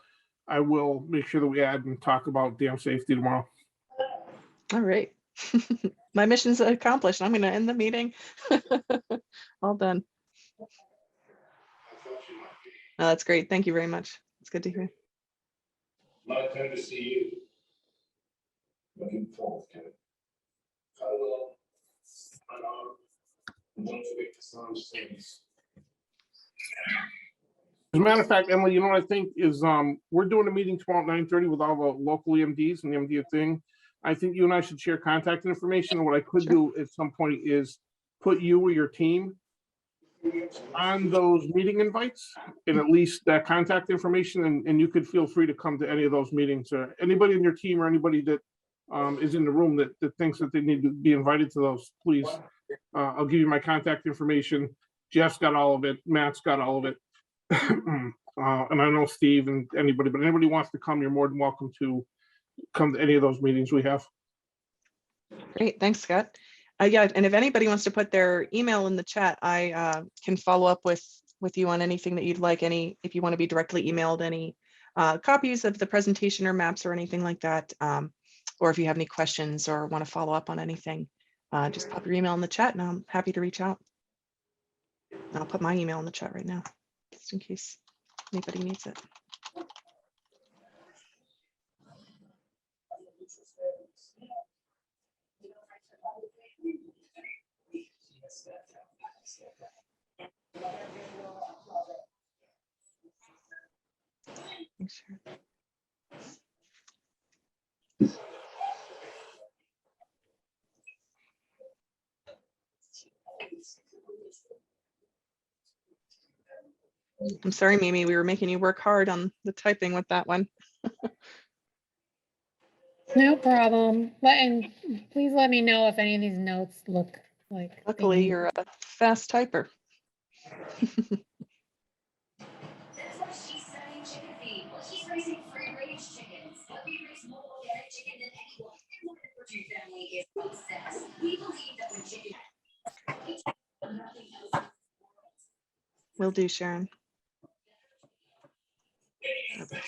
I will make sure that we add and talk about dam safety tomorrow. All right. My mission's accomplished. I'm going to end the meeting. All done. Oh, that's great. Thank you very much. It's good to hear. My turn to see you. Looking forward to it. Cuddle up, and don't forget to sign things. As a matter of fact, Emily, you know what I think is, we're doing a meeting tomorrow at 9:30 with all the local EMDs and the MD thing. I think you and I should share contact information. And what I could do at some point is put you or your team on those meeting invites, and at least that contact information, and you could feel free to come to any of those meetings. Anybody in your team or anybody that is in the room that thinks that they need to be invited to those, please. I'll give you my contact information. Jeff's got all of it. Matt's got all of it. And I know Steve and anybody, but anybody wants to come, you're more than welcome to come to any of those meetings we have. Great. Thanks, Scott. Yeah, and if anybody wants to put their email in the chat, I can follow up with you on anything that you'd like. If you want to be directly emailed any copies of the presentation or maps or anything like that, or if you have any questions or want to follow up on anything, just pop your email in the chat and I'm happy to reach out. I'll put my email in the chat right now, just in case anybody needs it. Sure. I'm sorry, Mimi, we were making you work hard on the typing with that one. No problem. And please let me know if any of these notes look like. Luckily, you're a fast typer. Will do, Sharon. Okay.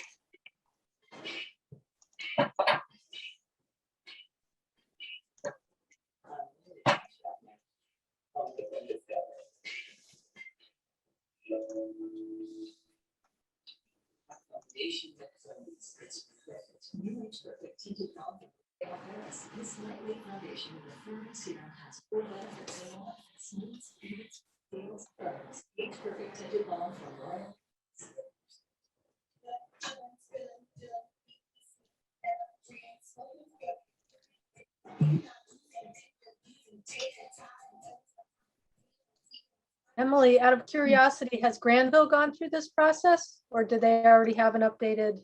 Emily, out of curiosity, has Granville gone through this process, or do they already have an updated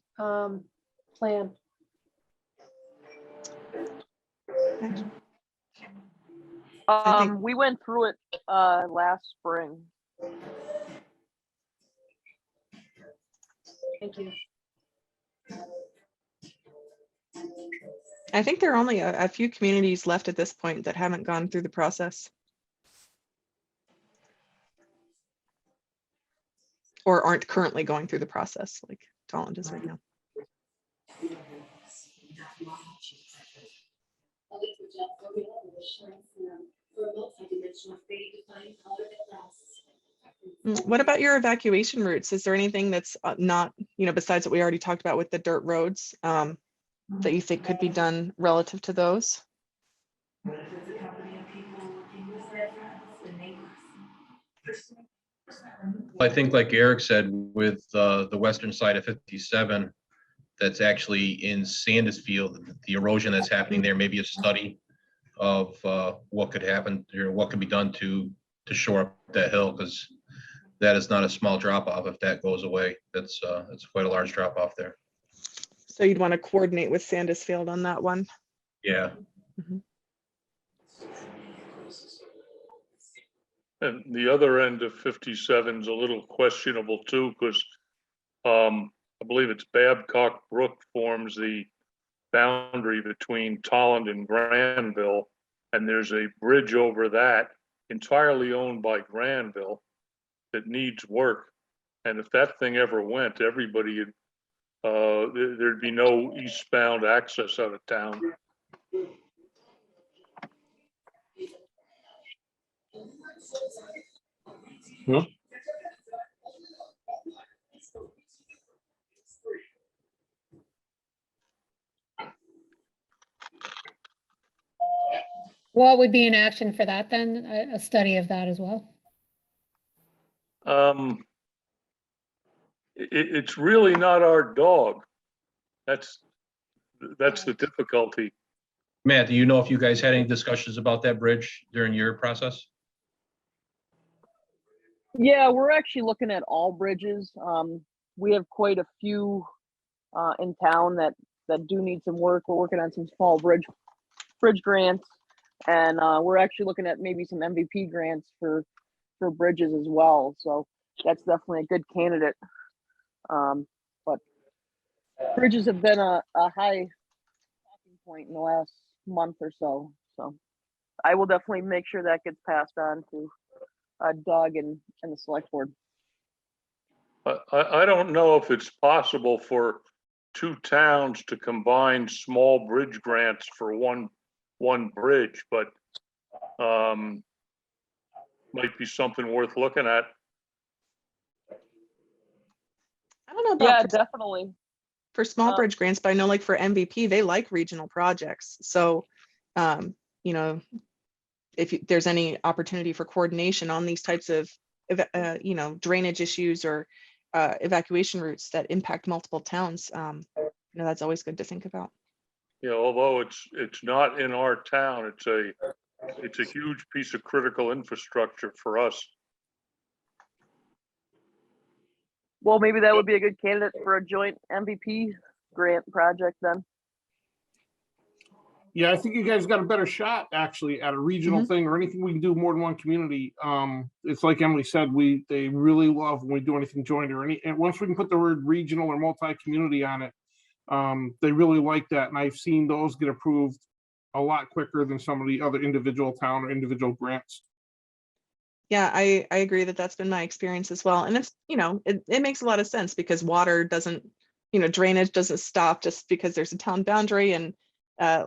plan? We went through it last spring. Thank you. I think there are only a few communities left at this point that haven't gone through the process. Or aren't currently going through the process like Tolland is right now. What about your evacuation routes? Is there anything that's not, besides what we already talked about with the dirt roads, that you think could be done relative to those? I think like Eric said, with the western side of 57, that's actually in Sandusfield, the erosion that's happening there, maybe a study of what could happen or what can be done to shore up that hill, because that is not a small drop off. If that goes away, that's quite a large drop off there. So you'd want to coordinate with Sandusfield on that one. Yeah. Mm-hmm. And the other end of 57 is a little questionable too, because I believe it's Babcock Brook forms the boundary between Tolland and Granville. And there's a bridge over that entirely owned by Granville that needs work. And if that thing ever went, everybody, there'd be no eastbound access out of town. Hmm? What would be an action for that then? A study of that as well? It's really not our dog. That's the difficulty. Matt, do you know if you guys had any discussions about that bridge during your process? Yeah, we're actually looking at all bridges. We have quite a few in town that do need some work. We're working on some small bridge grants, and we're actually looking at maybe some MVP grants for bridges as well. So that's definitely a good candidate. But bridges have been a high talking point in the last month or so. So I will definitely make sure that gets passed on to Doug and the select board. I don't know if it's possible for two towns to combine small bridge grants for one bridge, but might be something worth looking at. I don't know about Yeah, definitely. for small bridge grants, but I know like for MVP, they like regional projects. So, you know, if there's any opportunity for coordination on these types of, you know, drainage issues or evacuation routes that impact multiple towns, you know, that's always good to think about. You know, although it's not in our town, it's a huge piece of critical infrastructure for us. Well, maybe that would be a good candidate for a joint MVP grant project then. Yeah, I think you guys got a better shot actually at a regional thing or anything we can do more than one community. It's like Emily said, they really love when we do anything joint or and once we can put the word regional or multi-community on it, they really like that. And I've seen those get approved a lot quicker than some of the other individual town or individual grants. Yeah, I agree that that's been my experience as well. And it's, you know, it makes a lot of sense because water doesn't, you know, drainage doesn't stop just because there's a town boundary. And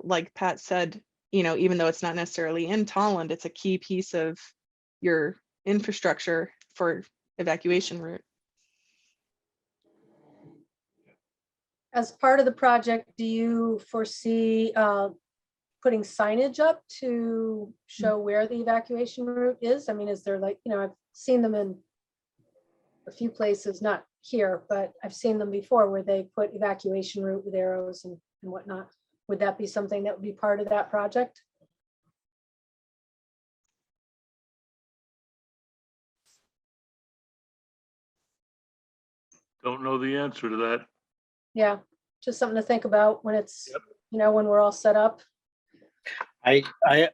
like Pat said, you know, even though it's not necessarily in Tolland, it's a key piece of your infrastructure for evacuation route. As part of the project, do you foresee putting signage up to show where the evacuation route is? I mean, is there like, you know, I've seen them in a few places, not here, but I've seen them before where they put evacuation route with arrows and whatnot. Would that be something that would be part of that project? Don't know the answer to that. Yeah, just something to think about when it's, you know, when we're all set up. I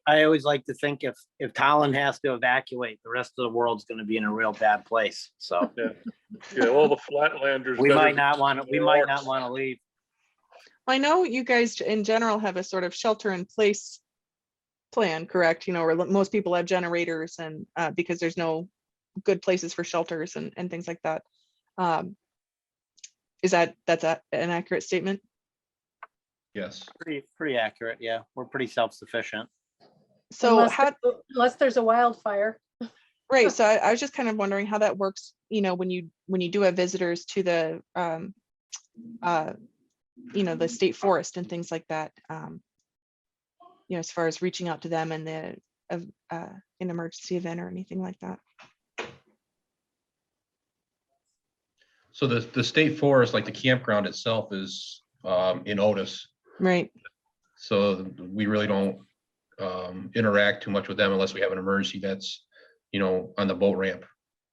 always like to think if Tolland has to evacuate, the rest of the world's going to be in a real bad place. So Yeah, all the flatlanders. we might not want to leave. I know you guys in general have a sort of shelter in place plan, correct? You know, where most people have generators and because there's no good places for shelters and things like that. Is that's an accurate statement? Yes. Pretty accurate. Yeah, we're pretty self-sufficient. So unless there's a wildfire. Right. So I was just kind of wondering how that works, you know, when you do have visitors to the you know, the state forest and things like that, you know, as far as reaching out to them in an emergency event or anything like that. So the state forest, like the campground itself, is in Otis. Right. So we really don't interact too much with them unless we have an emergency that's, you know, on the boat ramp.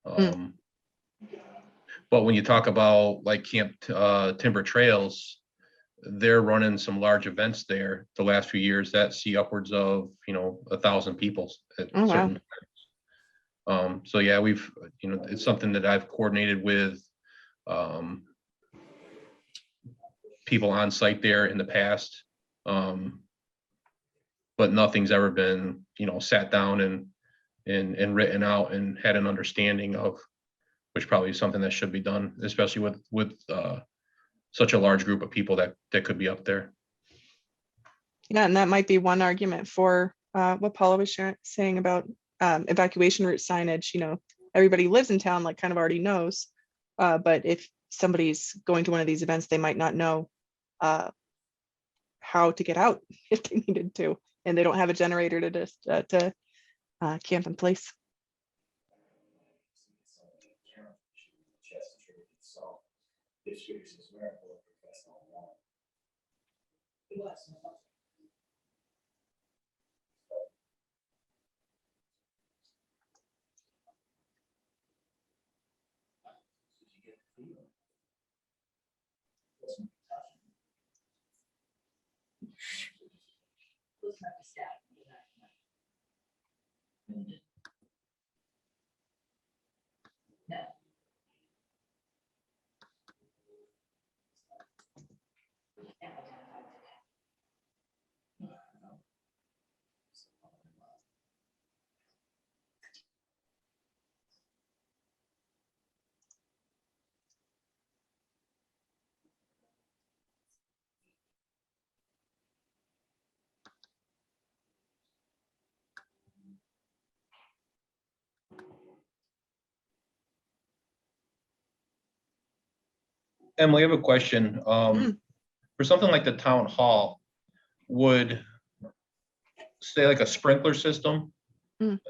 But when you talk about like Camp Timber Trails, they're running some large events there the last few years that see upwards of, you know, 1,000 people at certain times. So yeah, we've, it's something that I've coordinated with people on site there in the past. But nothing's ever been, sat down and written out and had an understanding of, which probably is something that should be done, especially with such a large group of people that could be up there. Yeah, and that might be one argument for what Paula was saying about evacuation route signage. Everybody lives in town, like kind of already knows. But if somebody's going to one of these events, they might not know how to get out if they needed to, and they don't have a generator to just camp in place. Emily, I have a question. For something like the town hall, would say like a sprinkler system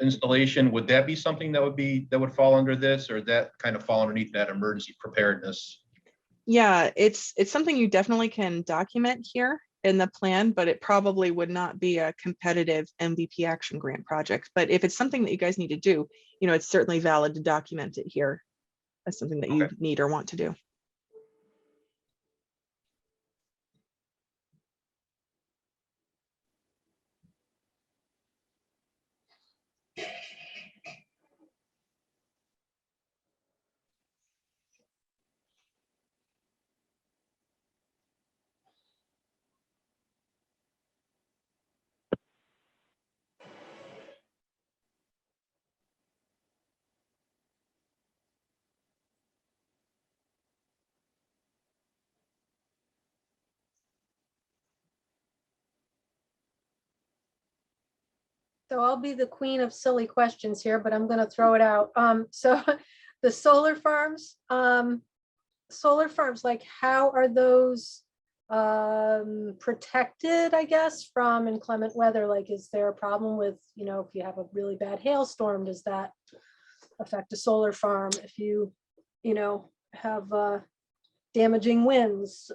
installation, would that be something that would fall under this, or that kind of fall underneath that emergency preparedness? Yeah, it's something you definitely can document here in the plan, but it probably would not be a competitive MVP action grant project. But if it's something that you guys need to do, it's certainly valid to document it here as something that you need or want to do. So I'll be the queen of silly questions here, but I'm going to throw it out. So the solar farms, like how are those protected, I guess, from inclement weather? Like, is there a problem with, if you have a really bad hailstorm, does that affect a solar farm? If you, have damaging winds,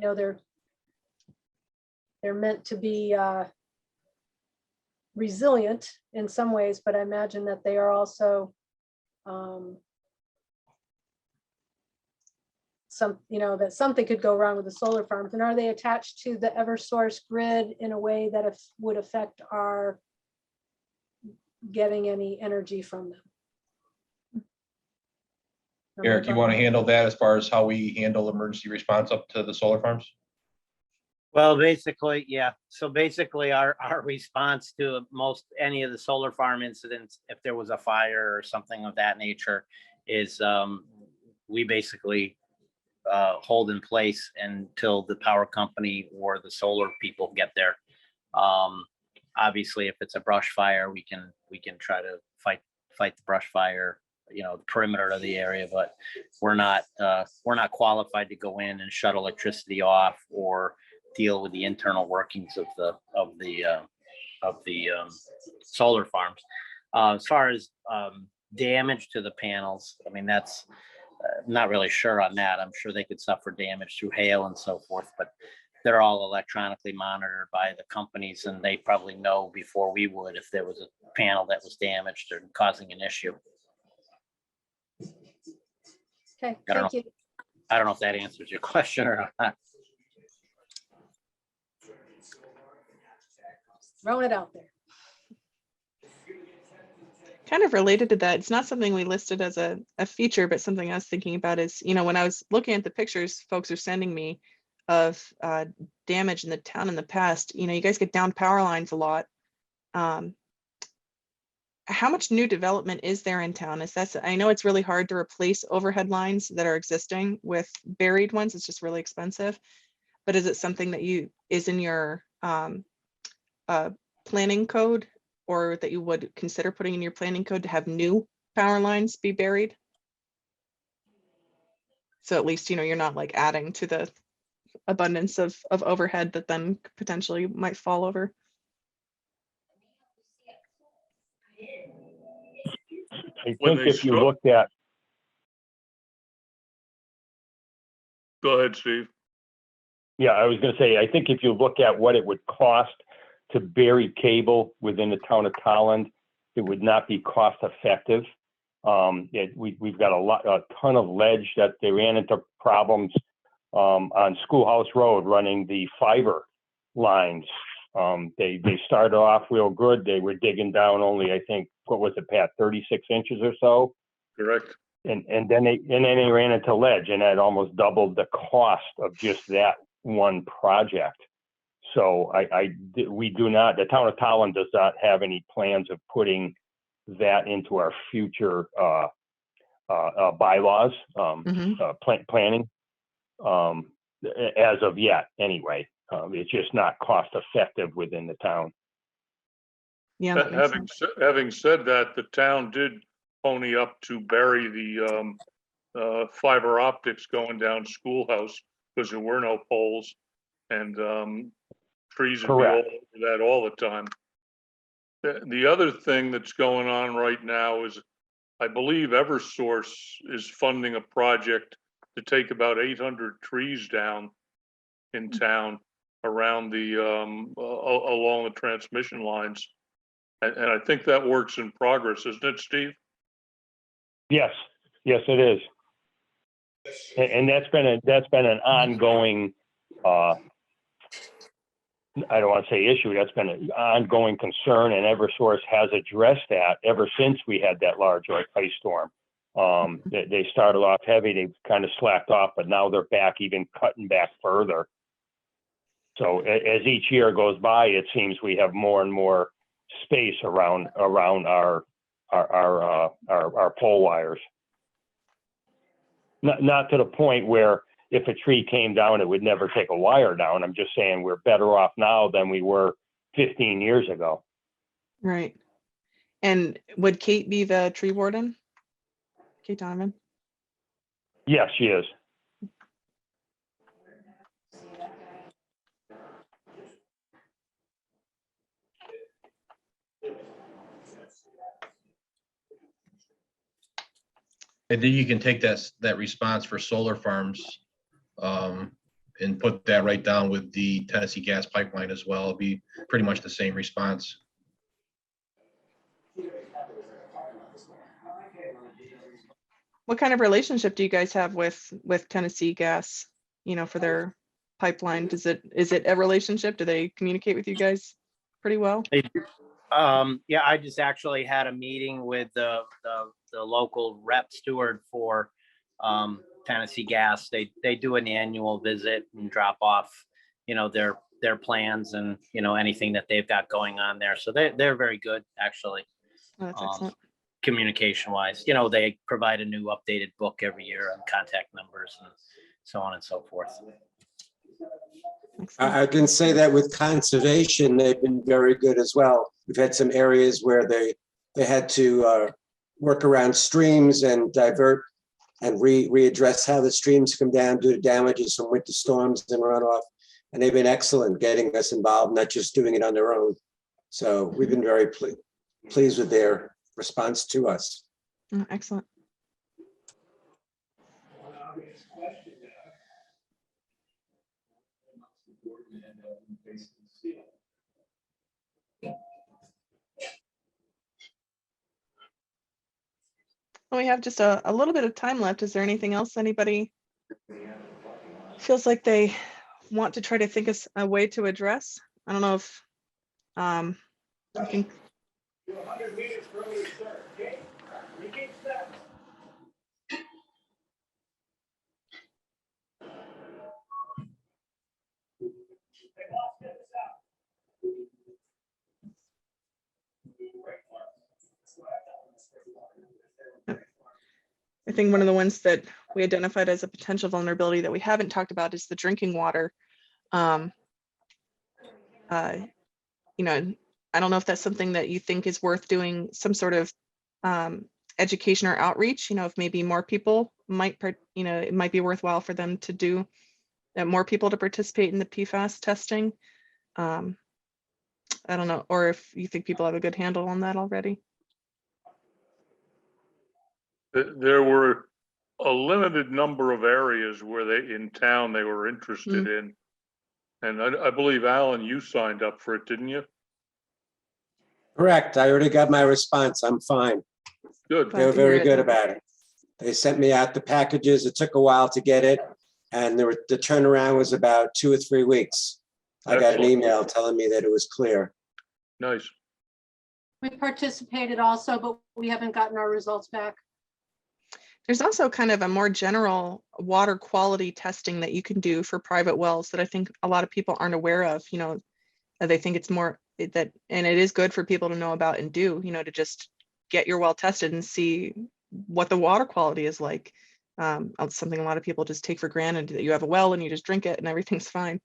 they're meant to be resilient in some ways, but I imagine that they are also that something could go wrong with the solar farms. And are they attached to the Eversource grid in a way that would affect our getting any energy from them? Eric, you want to handle that as far as how we handle emergency response up to the solar farms? Well, basically, yeah. So basically our response to any of the solar farm incidents, if there was a fire or something of that nature, is we basically hold in place until the power company or the solar people get there. Obviously, if it's a brush fire, we can try to fight the brush fire, the perimeter of the area, but we're not qualified to go in and shut electricity off or deal with the internal workings of the solar farms. As far as damage to the panels, I mean, that's not really sure on that. I'm sure they could suffer damage through hail and so forth, but they're all electronically monitored by the companies, and they probably know before we would if there was a panel that was damaged or causing an issue. Okay, thank you. I don't know if that answers your question or not. Throwing it out there. kind of related to that, it's not something we listed as a feature, but something I was thinking about is, when I was looking at the pictures folks are sending me of damage in the town in the past, you guys get down power lines a lot. How much new development is there in town? I know it's really hard to replace overhead lines that are existing with buried ones. It's just really expensive. But is it something that is in your planning code, or that you would consider putting in your planning code to have new power lines be buried? So at least, you're not like adding to the abundance of overhead that then potentially might fall over. I When think they if you start- looked at, Go ahead, Steve. yeah, I was gonna say, I think if you look at what it would cost to bury cable within the town of Tolland, it would not be cost effective. We've got a ton of ledge that they ran into problems on Schoolhouse Road running the fiber lines. They started off real good. They were digging down only, I think, what was it, Pat, 36 inches or so? Correct. And then they ran into ledge, and that almost doubled the cost of just that one project. So we do not, the town of Tolland does not have any plans of putting that into our future bylaws, planning, as of yet, anyway. It's just not cost effective within the town. Yeah. that makes sense. Having said that, the town did pony up to bury the fiber optics going down Schoolhouse because there were no poles, and trees would be all Correct. over that all the time. The other thing that's going on right now is, I believe Eversource is funding a project to take about 800 trees down in town around the along the transmission lines, and I think that work's in progress, isn't it, Steve? Yes, it is. And that's been an ongoing, I don't want to say issue, that's been an ongoing concern, and Eversource has addressed that ever since we had that large ice storm. They started off heavy, they kind of slacked off, but now they're back, even cutting back further. So as each year goes by, it seems we have more and more space around our pole wires. Not to the point where if a tree came down, it would never take a wire down. I'm just saying we're better off now than we were 15 years ago. Right. And would Kate be the tree warden? Kate Donovan? Yes, she is. And then you can take that response for solar farms and put that right down with the Tennessee gas pipeline as well. It'd be pretty much the same response. What kind of relationship do you guys have with Tennessee Gas, for their pipeline? Is it a relationship? Do they communicate with you guys pretty well? Yeah, I just actually had a meeting with the local rep steward for Tennessee Gas. They do an annual visit and drop off, their plans and, anything that they've got going on there. So they're very good, actually. Oh, that's excellent. Communication wise, they provide a new updated book every year on contact numbers and so on and so forth. I can say that with conservation, they've been very good as well. We've had some areas where they had to work around streams and divert and readdress how the streams come down due to damages from winter storms and runoff. And they've been excellent getting us involved, not just doing it on their own. So we've been very pleased with their response to us. Oh, excellent. Well, we have just a little bit of time left. Is there anything else anybody feels like they want to try to think of a way to address? I don't know if I think I think one of the ones that we identified as a potential vulnerability that we haven't talked about is the drinking water. You know, I don't know if that's something that you think is worth doing some sort of education or outreach, you know, if maybe more people might, you know, it might be worthwhile for them to do, more people to participate in the PFAS testing. I don't know, or if you think people have a good handle on that already. There were a limited number of areas where in town they were interested in. And I believe, Alan, you signed up for it, didn't you? Correct. I already got my response. I'm fine. Good. They were very good about it. They sent me out the packages. It took a while to get it. And the turnaround was about 2 or 3 weeks. I got an Excellent. email telling me that it was clear. Nice. We participated also, but we haven't gotten our results back. There's also kind of a more general water quality testing that you can do for private wells that I think a lot of people aren't aware of. You know, they think it's more that, and it is good for people to know about and do, you know, to just get your well tested and see what the water quality is like. Something a lot of people just take for granted, that you have a well and you just drink it and everything's fine.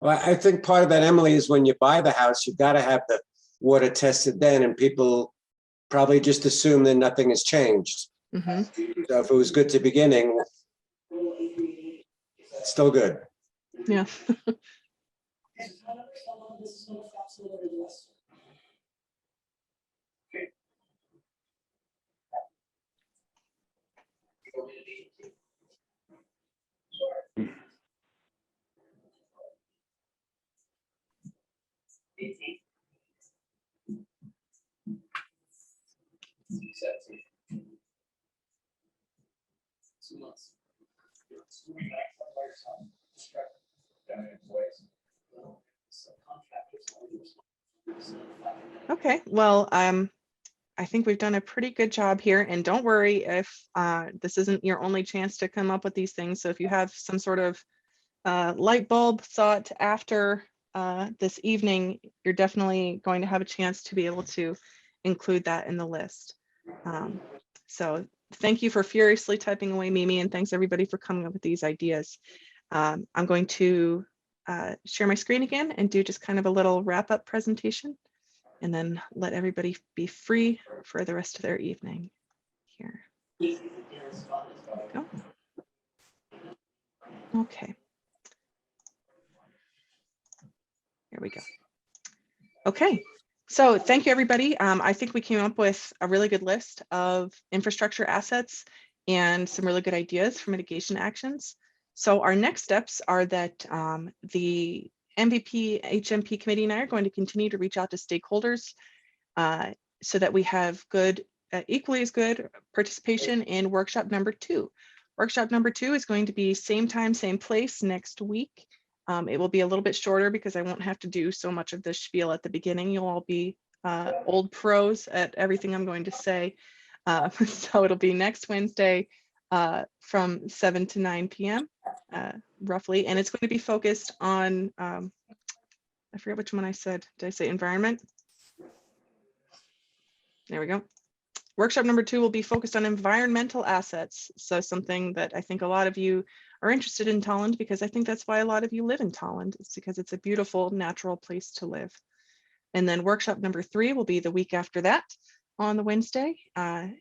Well, I think part of that, Emily, is when you buy the house, you've got to have the water tested then, and people probably just assume that nothing has changed. Mm-hmm. So if it was good to beginning, it's still good. Yeah. Okay, well, I think we've done a pretty good job here, and don't worry if this isn't your only chance to come up with these things. So if you have some sort of light bulb thought after this evening, you're definitely going to have a chance to be able to include that in the list. So thank you for furiously typing away, Mimi, and thanks everybody for coming up with these ideas. I'm going to share my screen again and do just kind of a little wrap-up presentation, and then let everybody be free for the rest of their evening here. Go. Okay. Here we go. Okay, so thank you, everybody. I think we came up with a really good list of infrastructure assets and some really good ideas for mitigation actions. So our next steps are that the MVP HMP committee and I are going to continue to reach out to stakeholders so that we have good, equally as good participation in workshop number 2. Workshop number 2 is going to be same time, same place next week. It will be a little bit shorter because I won't have to do so much of the spiel at the beginning. You'll all be old pros at everything I'm going to say. So it'll be next Wednesday from 7 to 9 p.m. Roughly, and it's going to be focused on, I forget which one I said. Did I say environment? There we go. Workshop number 2 will be focused on environmental assets. So something that I think a lot of you are interested in Tolland, because I think that's why a lot of you live in Tolland. It's because it's a beautiful natural place to live. And then workshop number 3 will be the week after that on the Wednesday at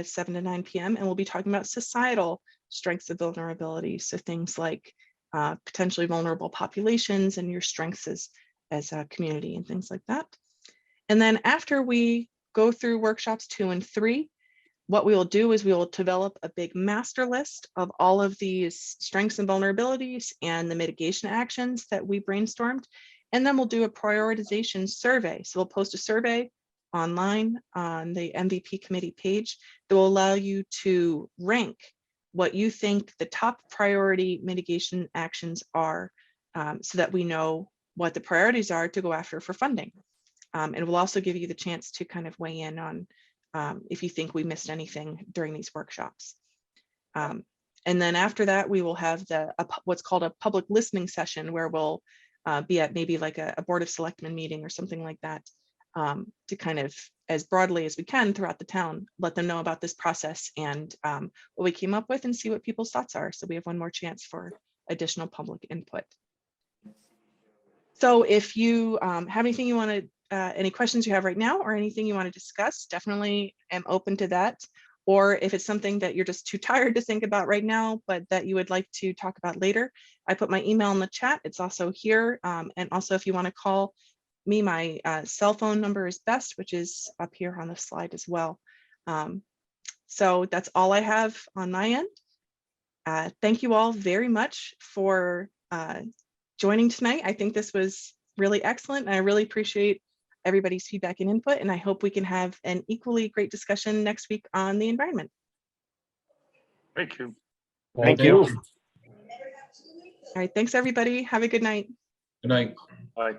7 to 9 p.m. And we'll be talking about societal strengths of vulnerability. So things like potentially vulnerable populations and your strengths as a community and things like that. And then after we go through workshops 2 and 3, what we will do is we will develop a big master list of all of these strengths and vulnerabilities and the mitigation actions that we brainstormed. And then we'll do a prioritization survey. So we'll post a survey online on the MVP committee page that will allow you to rank what you think the top priority mitigation actions are, so that we know what the priorities are to go after for funding. And we'll also give you the chance to kind of weigh in on if you think we missed anything during these workshops. And then after that, we will have what's called a public listening session, where we'll be at maybe like a Board of Selectmen meeting or something like that, to kind of, as broadly as we can throughout the town, let them know about this process and what we came up with and see what people's thoughts are. So we have one more chance for additional public input. So if you have anything you want to, any questions you have right now or anything you want to discuss, definitely am open to that. Or if it's something that you're just too tired to think about right now, but that you would like to talk about later, I put my email in the chat. It's also here. And also if you want to call me, my cell phone number is best, which is up here on the slide as well. So that's all I have on my end. Thank you all very much for joining tonight. I think this was really excellent. And I really appreciate everybody's feedback and input. And I hope we can have an equally great discussion next week on the environment. Thank you. Thank you. All right, thanks everybody. Have a good night. Good night. Bye.